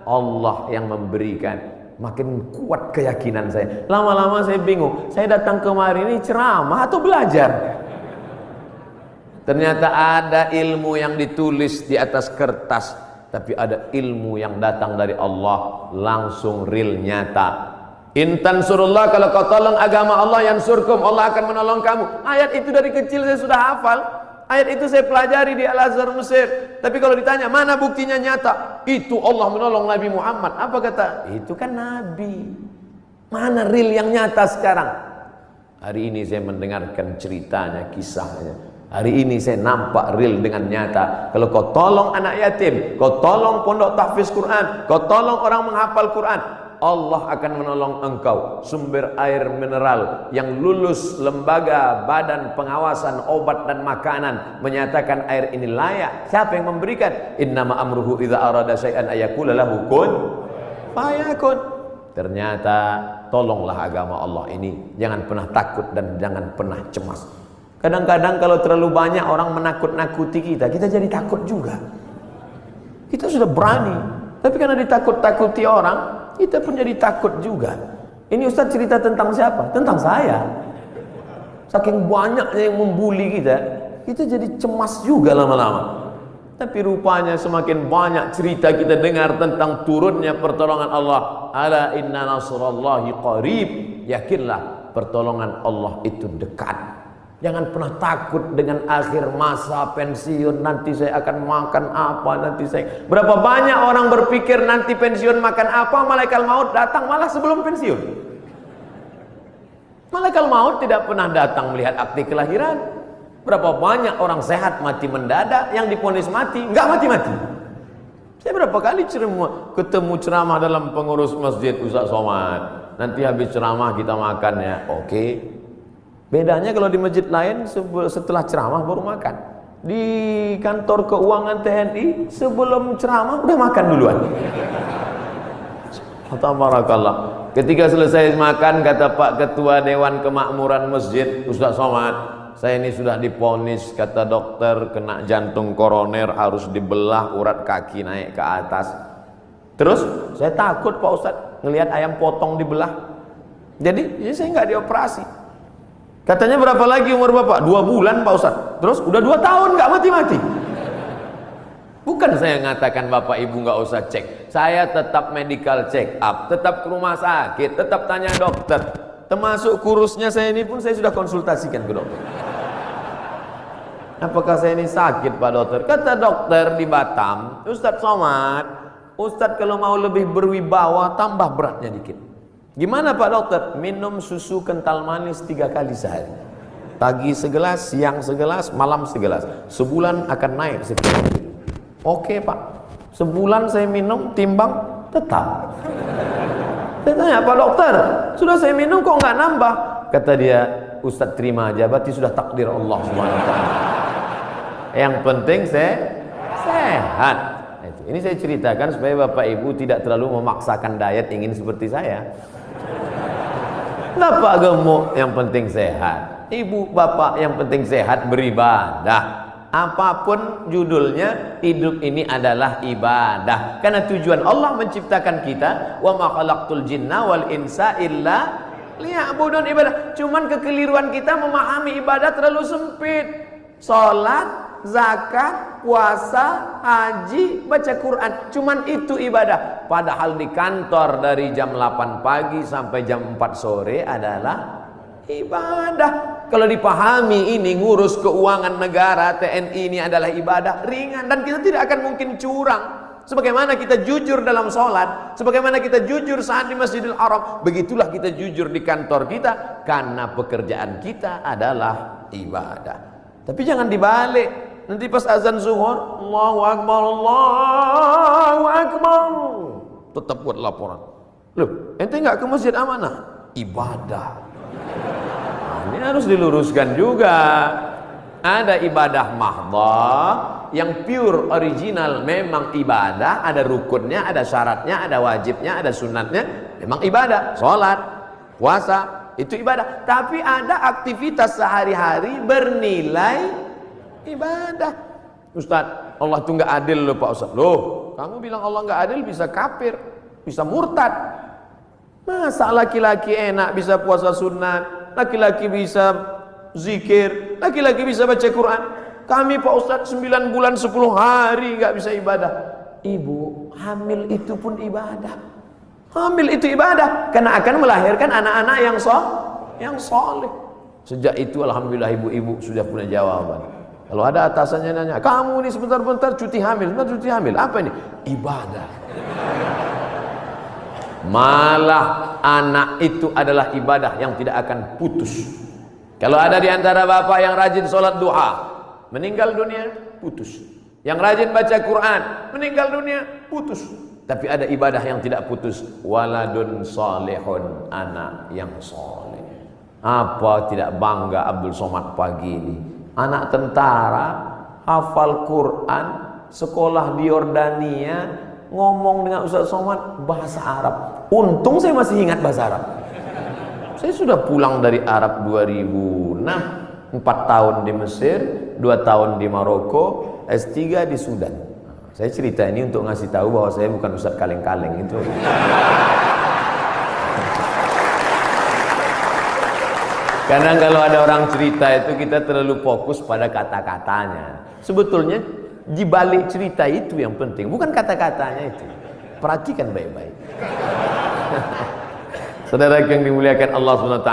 Allah yang memberikan. Makin kuat keyakinan saya. Lama-lama saya bingung, saya datang kemari ini ceramah atau belajar? Ternyata ada ilmu yang ditulis di atas kertas, tapi ada ilmu yang datang dari Allah langsung real nyata. Intan surullah, kalau kau tolong agama Allah, yang surkum, Allah akan menolong kamu. Ayat itu dari kecil saya sudah hafal. Ayat itu saya pelajari di Al-Azhar Mesir. Tapi kalau ditanya mana buktinya nyata, itu Allah menolong Nabi Muhammad. Apa kata? Itu kan Nabi. Mana real yang nyata sekarang? Hari ini saya mendengarkan ceritanya, kisahnya. Hari ini saya nampak real dengan nyata. Kalau kau tolong anak yatim, kau tolong pondok tahfiz Quran, kau tolong orang menghafal Quran, Allah akan menolong engkau. Sumber air mineral yang lulus lembaga badan pengawasan obat dan makanan menyatakan air ini layak. Siapa yang memberikan? Innama amruhu idza arada syai'an ayaqula lahu kun fayakun. Ternyata tolonglah agama Allah ini. Jangan pernah takut dan jangan pernah cemas. Kadang-kadang kalau terlalu banyak orang menakut-nakuti kita, kita jadi takut juga. Kita sudah berani, tapi karena ditakut-takuti orang, kita pun jadi takut juga. Ini Ustaz cerita tentang siapa? Tentang saya. Saking banyaknya yang membuli kita, kita jadi cemas juga lama-lama. Tapi rupanya semakin banyak cerita kita dengar tentang turunnya pertolongan Allah. Ala inna nasrallahi qarib. Yakinlah pertolongan Allah itu dekat. Jangan pernah takut dengan akhir masa pensiun. Nanti saya akan makan apa, nanti saya... Berapa banyak orang berpikir nanti pensiun makan apa, malaikat maut datang malah sebelum pensiun. Malaikat maut tidak pernah datang melihat akte kelahiran. Berapa banyak orang sehat mati mendadak, yang divonis mati nggak mati-mati. Saya berapa kali ketemu ceramah dalam pengurus masjid, Ustaz Somad, nanti habis ceramah kita makan ya. Oke. Bedanya kalau di masjid lain setelah ceramah baru makan. Di kantor keuangan TNI sebelum ceramah udah makan duluan. Tabarakallah. Ketika selesai makan, kata Pak Ketua Dewan Kemakmuran Masjid, Ustaz Somad, saya ini sudah divonis, kata dokter, kena jantung koroner, harus dibelah urat kaki naik ke atas. Terus saya takut Pak Ustadz ngelihat ayam potong dibelah. Jadi ya saya nggak dioperasi. Katanya berapa lagi umur Bapak? 2 bulan Pak Ustadz. Terus udah 2 tahun nggak mati-mati. Bukan saya ngatakan Bapak Ibu nggak usah cek. Saya tetap medical check up, tetap ke rumah sakit, tetap tanya dokter. Termasuk kurusnya saya ini pun saya sudah konsultasikan ke dokter. Apakah saya ini sakit Pak Dokter? Kata dokter di Batam, Ustadz Somad, Ustadz kalau mau lebih berwibawa tambah beratnya dikit. Gimana Pak Dokter? Minum susu kental manis 3 kali sehari. Pagi segelas, siang segelas, malam segelas. Sebulan akan naik sekian. Oke Pak. Sebulan saya minum, timbang tetap. Saya tanya, Pak Dokter, sudah saya minum kok nggak nambah? Kata dia, Ustadz terima aja, berarti sudah takdir Allah SWT. Yang penting saya sehat. Ini saya ceritakan supaya Bapak Ibu tidak terlalu memaksakan diet ingin seperti saya. Bapak gemuk, yang penting sehat. Ibu bapak yang penting sehat, beribadah. Apapun judulnya, hidup ini adalah ibadah. Karena tujuan Allah menciptakan kita, wa ma khalaqtul jinna wal insa illa liya'budun, ibadah. Cuman kekeliruan kita memahami ibadah terlalu sempit. Salat, zakat, puasa, haji, baca Quran, cuman itu ibadah. Padahal di kantor dari jam 8 pagi sampai jam 4 sore adalah ibadah. Kalau dipahami ini, ngurus keuangan negara TNI ini adalah ibadah ringan, dan kita tidak akan mungkin curang. Sebagaimana kita jujur dalam sholat, sebagaimana kita jujur saat di Masjidil Haram, begitulah kita jujur di kantor kita, karena pekerjaan kita adalah ibadah. Tapi jangan dibalik. Nanti pas azan zuhur, Allahu Akbar, Allahu Akbar, tetap buat laporan. Loh, ente nggak ke masjid amanah? Ibadah. Ini harus diluruskan juga. Ada ibadah mahdhah yang pure original, memang ibadah, ada rukunnya, ada syaratnya, ada wajibnya, ada sunatnya, memang ibadah. Sholat, puasa, itu ibadah. Tapi ada aktivitas sehari-hari bernilai ibadah. Ustaz, Allah tuh nggak adil loh Pak Ustaz. Loh, kamu bilang Allah nggak adil, bisa kafir, bisa murtad. Masa laki-laki enak bisa puasa sunat, laki-laki bisa zikir, laki-laki bisa baca Quran. Kami Pak Ustadz 9 bulan 10 hari nggak bisa ibadah. Ibu, hamil itu pun ibadah. Hamil itu ibadah, karena akan melahirkan anak-anak yang soleh. Sejak itu alhamdulillah ibu-ibu sudah punya jawaban. Kalau ada atasannya nanya, kamu ini sebentar-bentar cuti hamil, sebentar cuti hamil, apa ini? Ibadah. Malah anak itu adalah ibadah yang tidak akan putus. Kalau ada di antara bapak yang rajin sholat duha, meninggal dunia, putus. Yang rajin baca Quran, meninggal dunia, putus. Tapi ada ibadah yang tidak putus. Waladun salihun, anak yang soleh. Apa tidak bangga Abdul Somad pagi ini? Anak tentara, hafal Quran, sekolah di Yordania, ngomong dengan Ustaz Somad bahasa Arab. Untung saya masih ingat bahasa Arab. Saya sudah pulang dari Arab 2006, 4 tahun di Mesir, 2 tahun di Maroko, S3 di Sudan. Saya cerita ini untuk ngasih tahu bahwa saya bukan Ustaz kaleng-kaleng itu. Kadang kalau ada orang cerita itu kita terlalu fokus pada kata-katanya. Sebetulnya di balik cerita itu yang penting, bukan kata-katanya itu. Perhatikan baik-baik. Saudara yang dimuliakan Allah SWT.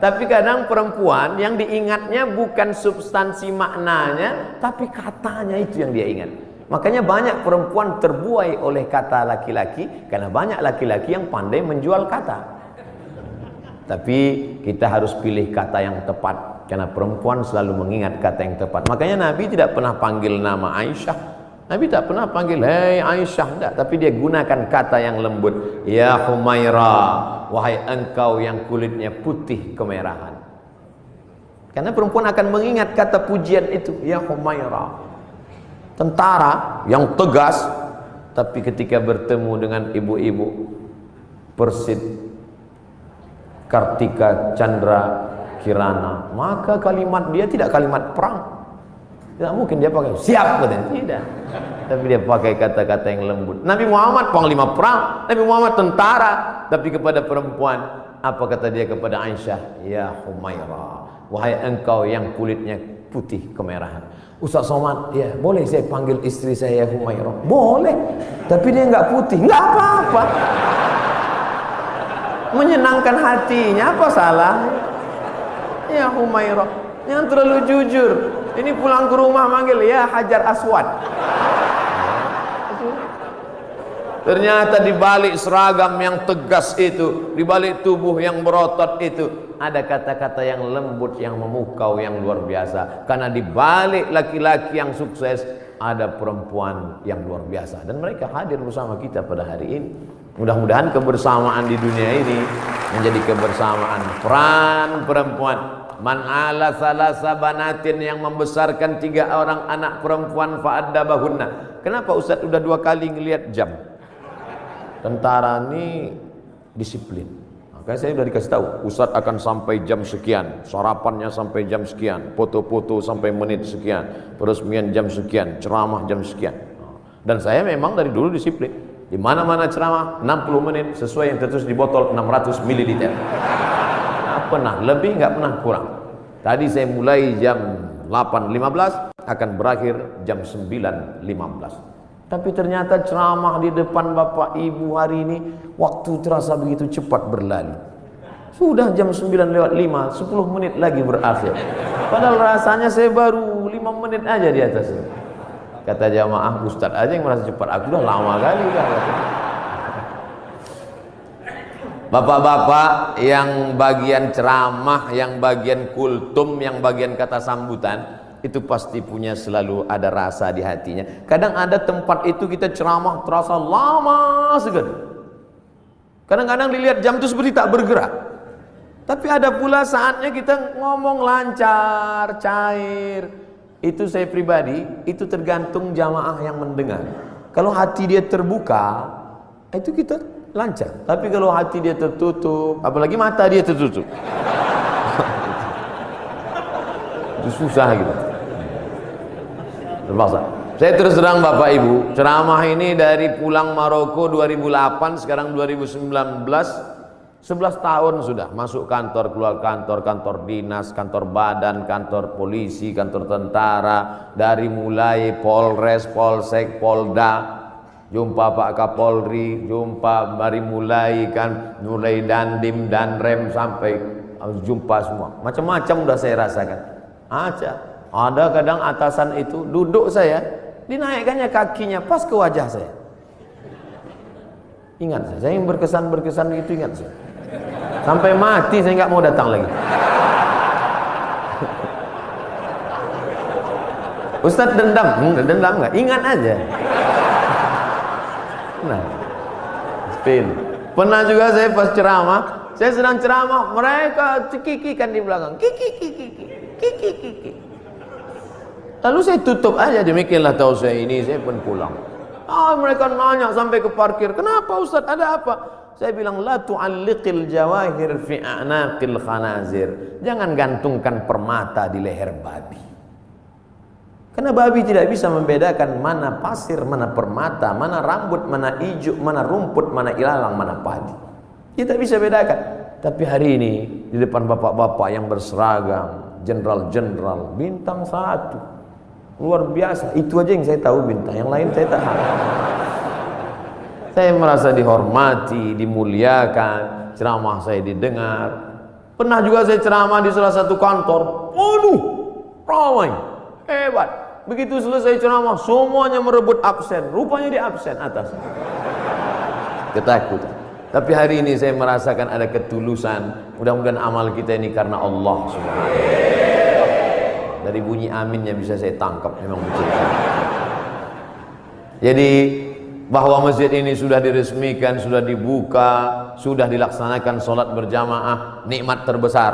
Tapi kadang perempuan yang diingatnya bukan substansi maknanya, tapi katanya itu yang dia ingat. Makanya banyak perempuan terbuai oleh kata laki-laki, karena banyak laki-laki yang pandai menjual kata. Tapi kita harus pilih kata yang tepat, karena perempuan selalu mengingat kata yang tepat. Makanya Nabi tidak pernah panggil nama Aisyah. Nabi tak pernah panggil hei Aisyah, tidak. Tapi dia gunakan kata yang lembut. Ya Humaira, wahai engkau yang kulitnya putih kemerahan. Karena perempuan akan mengingat kata pujian itu. Ya Humaira, tentara yang tegas, tapi ketika bertemu dengan ibu-ibu Persid, Kartika Chandra Kirana, maka kalimat dia tidak kalimat perang. Tidak mungkin dia pakai siap katanya, tidak. Tapi dia pakai kata-kata yang lembut. Nabi Muhammad panglima perang, Nabi Muhammad tentara, tapi kepada perempuan apa kata dia kepada Aisyah? Ya Humaira, wahai engkau yang kulitnya putih kemerahan. Ustaz Somad, ya boleh saya panggil istri saya Humaira? Boleh, tapi dia nggak putih, nggak apa-apa. Menyenangkan hatinya, apa salah? Ya Humairah, jangan terlalu jujur. Ini pulang ke rumah manggil ya Hajar Aswad. Ternyata di balik seragam yang tegas itu, di balik tubuh yang berotot itu, ada kata-kata yang lembut, yang memukau, yang luar biasa. Karena di balik laki-laki yang sukses ada perempuan yang luar biasa, dan mereka hadir bersama kita pada hari ini. Mudah-mudahan kebersamaan di dunia ini menjadi kebersamaan peran perempuan. Man ala salasa banatin, yang membesarkan 3 orang anak perempuan fa'addabahunna. Kenapa Ustaz udah 2 kali ngelihat jam? Tentara ini disiplin. Makanya saya udah dikasih tahu, Ustaz akan sampai jam sekian, sarapannya sampai jam sekian, foto-foto sampai menit sekian, peresmian jam sekian, ceramah jam sekian. Dan saya memang dari dulu disiplin. Di mana-mana ceramah 60 menit sesuai yang tertulis di botol 600 ml. Nggak pernah lebih, nggak pernah kurang. Tadi saya mulai jam 8.15, akan berakhir jam 9.15. Tapi ternyata ceramah di depan Bapak Ibu hari ini waktu terasa begitu cepat berlalu. Sudah jam 9:05, 10 menit lagi berakhir. Padahal rasanya saya baru 5 menit aja di atasnya. Kata jamaah, Ustadz aja yang merasa cepat, aku udah lama kali dah. Bapak-bapak yang bagian ceramah, yang bagian kultum, yang bagian kata sambutan, itu pasti punya selalu ada rasa di hatinya. Kadang ada tempat itu kita ceramah terasa lama sekali. Kadang-kadang dilihat jam itu seperti tak bergerak. Tapi ada pula saatnya kita ngomong lancar, cair. Itu saya pribadi, itu tergantung jamaah yang mendengar. Kalau hati dia terbuka, itu kita lancar. Tapi kalau hati dia tertutup, apalagi mata dia tertutup, itu susah gitu. Terpaksa. Saya terus terang Bapak Ibu, ceramah ini dari pulang Maroko 2008, sekarang 2019. 11 tahun sudah masuk kantor, keluar kantor, kantor dinas, kantor badan, kantor polisi, kantor tentara, dari mulai Polres, Polsek, Polda, jumpa Pak Kapolri, jumpa dari mulai Dandim, Danrem, sampai jumpa semua. Macam-macam udah saya rasakan. Ada kadang atasan itu duduk saya, dinaikkannya kakinya pas ke wajah saya. Ingat saya yang berkesan itu, ingat saya. Sampai mati saya nggak mau datang lagi. Ustadz dendam nggak? Ingat aja. Nah, spin. Pernah juga saya pas ceramah, saya sedang ceramah, mereka cekikikan di belakang, kiki. Lalu saya tutup aja, demikianlah tahu saya ini, saya pun pulang. Mereka nanya sampai ke parkir, kenapa Ustaz, ada apa? Saya bilang, la tu'alliqil jawahir fi a'naqil khanazir. Jangan gantungkan permata di leher babi. Karena babi tidak bisa membedakan mana pasir, mana permata, mana rambut, mana ijuk, mana rumput, mana ilalang, mana padi. Dia tak bisa bedakan. Tapi hari ini di depan bapak-bapak yang berseragam, jenderal-jenderal, bintang 1, luar biasa. Itu aja yang saya tahu bintang, yang lain saya tak tahu. Saya merasa dihormati, dimuliakan, ceramah saya didengar. Pernah juga saya ceramah di salah satu kantor. Waduh, ramai, hebat. Begitu selesai ceramah, semuanya merebut absen. Rupanya di absen atas. Ketakutan. Tapi hari ini saya merasakan ada ketulusan. Mudah-mudahan amal kita ini karena Allah Subhanahu. Dari bunyi aminnya bisa saya tangkap, memang betul. Jadi bahwa masjid ini sudah diresmikan, sudah dibuka, sudah dilaksanakan sholat berjamaah, nikmat terbesar.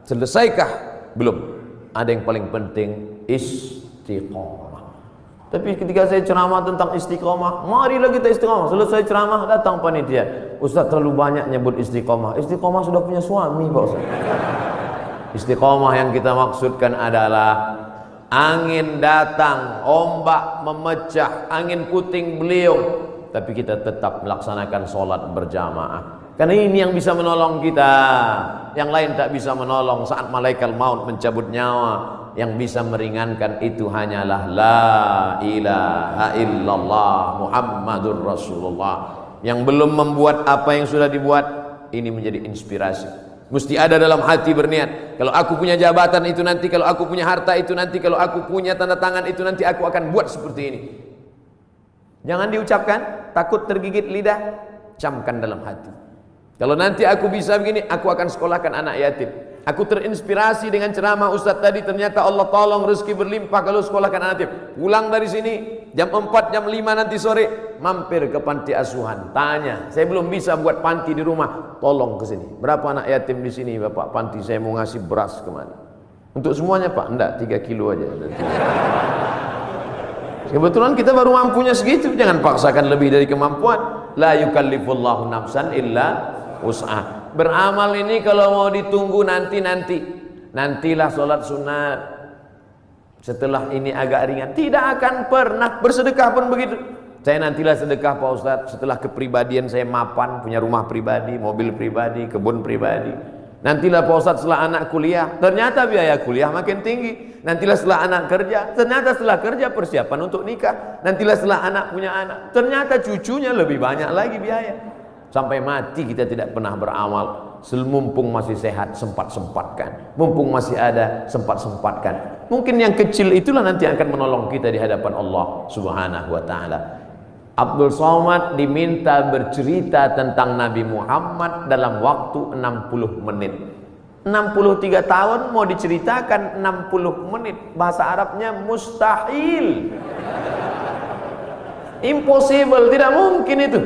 Selesaikah? Belum. Ada yang paling penting, istiqomah. Tapi ketika saya ceramah tentang istiqomah, marilah kita istiqomah. Selesai ceramah, datang panitia, Ustaz terlalu banyak nyebut istiqomah. Istiqomah sudah punya suami Pak Ustaz. Istiqomah yang kita maksudkan adalah angin datang, ombak memecah, angin puting beliung, tapi kita tetap melaksanakan sholat berjamaah. Karena ini yang bisa menolong kita. Yang lain tak bisa menolong saat malaikat maut mencabut nyawa. Yang bisa meringankan itu hanyalah la ilaha illallah Muhammadur Rasulullah. Yang belum membuat apa yang sudah dibuat, ini menjadi inspirasi. Mesti ada dalam hati berniat, kalau aku punya jabatan itu nanti, kalau aku punya harta itu nanti, kalau aku punya tanda tangan itu nanti, aku akan buat seperti ini. Jangan diucapkan, takut tergigit lidah, camkan dalam hati. Kalau nanti aku bisa begini, aku akan sekolahkan anak yatim. Aku terinspirasi dengan ceramah Ustaz tadi, ternyata Allah tolong rezeki berlimpah kalau sekolahkan anak yatim. Pulang dari sini jam 4, jam 5 nanti sore, mampir ke panti asuhan, tanya, saya belum bisa buat panti di rumah, tolong ke sini. Berapa anak yatim di sini Bapak panti, saya mau ngasih beras kemana? Untuk semuanya Pak? Enggak, 3 kilo aja. Kebetulan kita baru mampunya segitu, jangan paksakan lebih dari kemampuan. La yukallifullahu nafsan illa wus'ah. Beramal ini kalau mau ditunggu nantilah sholat sunat, setelah ini agak ringan, tidak akan pernah. Bersedekah pun begitu. Saya nantilah sedekah Pak Ustadz setelah kepribadian saya mapan, punya rumah pribadi, mobil pribadi, kebun pribadi. Nantilah Pak Ustadz setelah anak kuliah, ternyata biaya kuliah makin tinggi. Nantilah setelah anak kerja, ternyata setelah kerja persiapan untuk nikah. Nantilah setelah anak punya anak, ternyata cucunya lebih banyak lagi biaya. Sampai mati kita tidak pernah beramal. Mumpung masih sehat, sempat-sempatkan. Mumpung masih ada, sempat-sempatkan. Mungkin yang kecil itulah nanti akan menolong kita di hadapan Allah Subhanahu wa ta'ala. Abdul Somad diminta bercerita tentang Nabi Muhammad dalam waktu 60 menit. 63 tahun mau diceritakan 60 menit. Bahasa Arabnya mustahil. Impossible, tidak mungkin itu.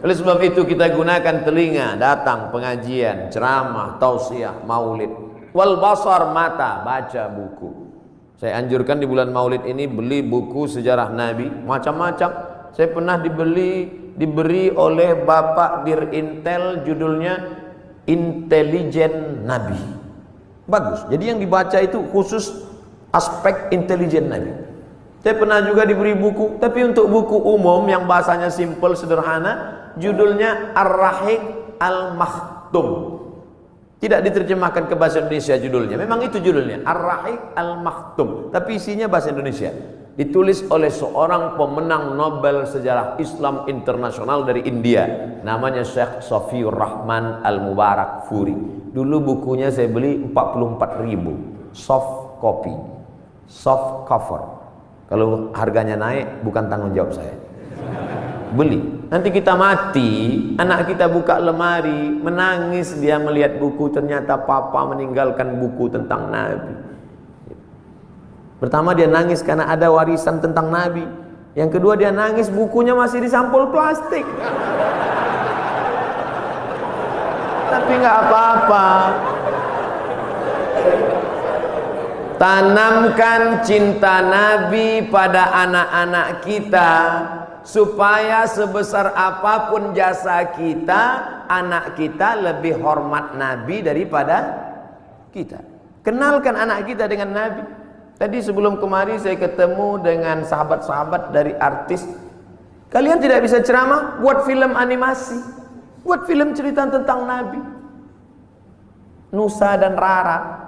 Oleh sebab itu kita gunakan telinga, datang pengajian, ceramah, tausiah, maulid. Wal basar, mata, baca buku. Saya anjurkan di bulan maulid ini beli buku sejarah Nabi, macam-macam. Saya pernah diberi oleh Bapak Dirintel, judulnya Intelijen Nabi. Bagus. Jadi yang dibaca itu khusus aspek intelijen Nabi. Saya pernah juga diberi buku, tapi untuk buku umum yang bahasanya simple, sederhana, judulnya Ar-Rahiq Al-Makhtum. Tidak diterjemahkan ke bahasa Indonesia judulnya. Memang itu judulnya, Ar-Rahiq Al-Makhtum, tapi isinya bahasa Indonesia. Ditulis oleh seorang pemenang Nobel Sejarah Islam Internasional dari India, namanya Syekh Safiur Rahman Al-Mubarak Furi. Dulu bukunya saya beli 44.000, soft copy, soft cover. Kalau harganya naik bukan tanggung jawab saya. Beli. Nanti kita mati, anak kita buka lemari, menangis dia melihat buku, ternyata papa meninggalkan buku tentang Nabi. Pertama dia nangis karena ada warisan tentang Nabi. Yang kedua dia nangis bukunya masih di sampul plastik. Tapi nggak apa-apa. Tanamkan cinta Nabi pada anak-anak kita supaya sebesar apapun jasa kita, anak kita lebih hormat Nabi daripada kita. Kenalkan anak kita dengan Nabi. Tadi sebelum kemari saya ketemu dengan sahabat-sahabat dari artis. Kalian tidak bisa ceramah, buat film animasi, buat film cerita tentang Nabi. Nusa dan Rara,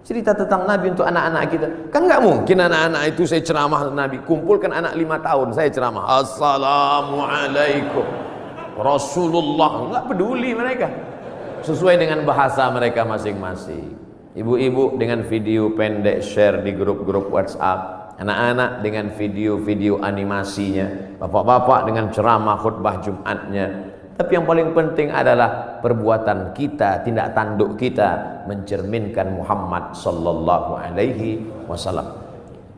cerita tentang Nabi untuk anak-anak kita. Kan nggak mungkin anak-anak itu saya ceramah tentang Nabi. Kumpulkan anak 5 tahun, saya ceramah Assalamualaikum Rasulullah. Nggak peduli mereka, sesuai dengan bahasa mereka masing-masing. Ibu-ibu dengan video pendek share di grup-grup WhatsApp, anak-anak dengan video-video animasinya, bapak-bapak dengan ceramah khutbah Jumatnya. Tapi yang paling penting adalah perbuatan kita, tindak tanduk kita mencerminkan Muhammad sallallahu alaihi wasallam.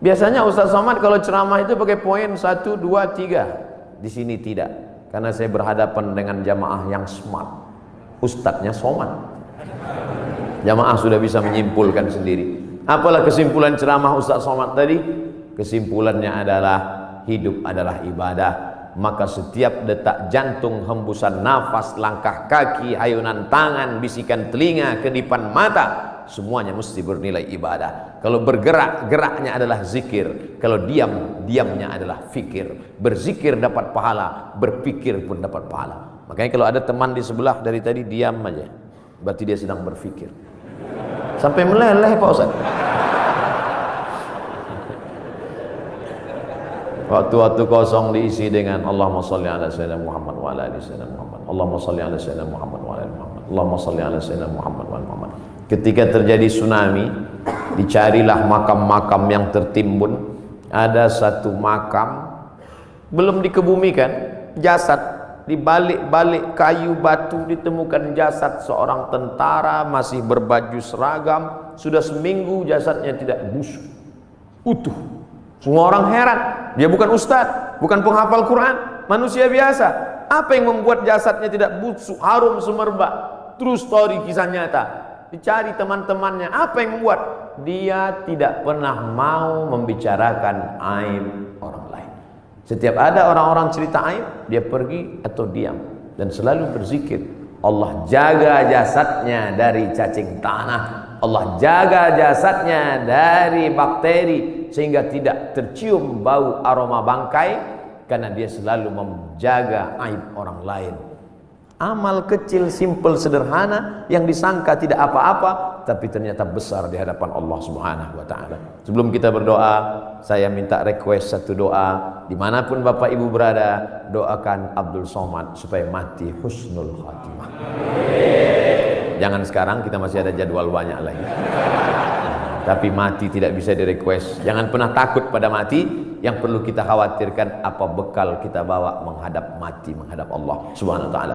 Biasanya Ustaz Somad kalau ceramah itu pakai poin 1, 2, 3. Di sini tidak, karena saya berhadapan dengan jamaah yang smart. Ustadznya Somad. Jamaah sudah bisa menyimpulkan sendiri. Apalah kesimpulan ceramah Ustaz Somad tadi? Kesimpulannya adalah hidup adalah ibadah. Maka setiap detak jantung, hembusan nafas, langkah kaki, ayunan tangan, bisikan telinga, kedipan mata, semuanya mesti bernilai ibadah. Kalau bergerak, geraknya adalah zikir. Kalau diam, diamnya adalah fikir. Berzikir dapat pahala, berpikir pun dapat pahala. Makanya kalau ada teman di sebelah dari tadi diam aja, berarti dia sedang berfikir. Sampai meleleh Pak Ustaz. Waktu-waktu kosong diisi dengan Allahumma sholli ala sayyidina Muhammad wa ala ali sayyidina Muhammad. Allahumma sholli ala sayyidina Muhammad wa ala ali Muhammad. Allahumma sholli ala sayyidina Muhammad wa ala Muhammad. Ketika terjadi tsunami, dicarilah makam-makam yang tertimbun. Ada satu makam belum dikebumikan, jasad di balik-balik kayu batu ditemukan jasad seorang tentara masih berbaju seragam. Sudah seminggu jasadnya tidak busuk, utuh. Semua orang heran, dia bukan ustaz, bukan penghafal Quran, manusia biasa. Apa yang membuat jasadnya tidak busuk, harum semerbak? True story, kisah nyata. Dicari teman-temannya, apa yang membuat? Dia tidak pernah mau membicarakan aib orang lain. Setiap ada orang-orang cerita aib, dia pergi atau diam dan selalu berzikir. Allah jaga jasadnya dari cacing tanah, Allah jaga jasadnya dari bakteri sehingga tidak tercium bau aroma bangkai, karena dia selalu menjaga aib orang lain. Amal kecil, simple, sederhana yang disangka tidak apa-apa, tapi ternyata besar di hadapan Allah Subhanahu wa ta'ala. Sebelum kita berdoa, saya minta request satu doa. Dimanapun Bapak Ibu berada, doakan Abdul Somad supaya mati husnul khatimah. Jangan sekarang, kita masih ada jadwal banyak lagi. Tapi mati tidak bisa di request. Jangan pernah takut pada mati. Yang perlu kita khawatirkan apa bekal kita bawa menghadap mati, menghadap Allah Subhanahu wa ta'ala.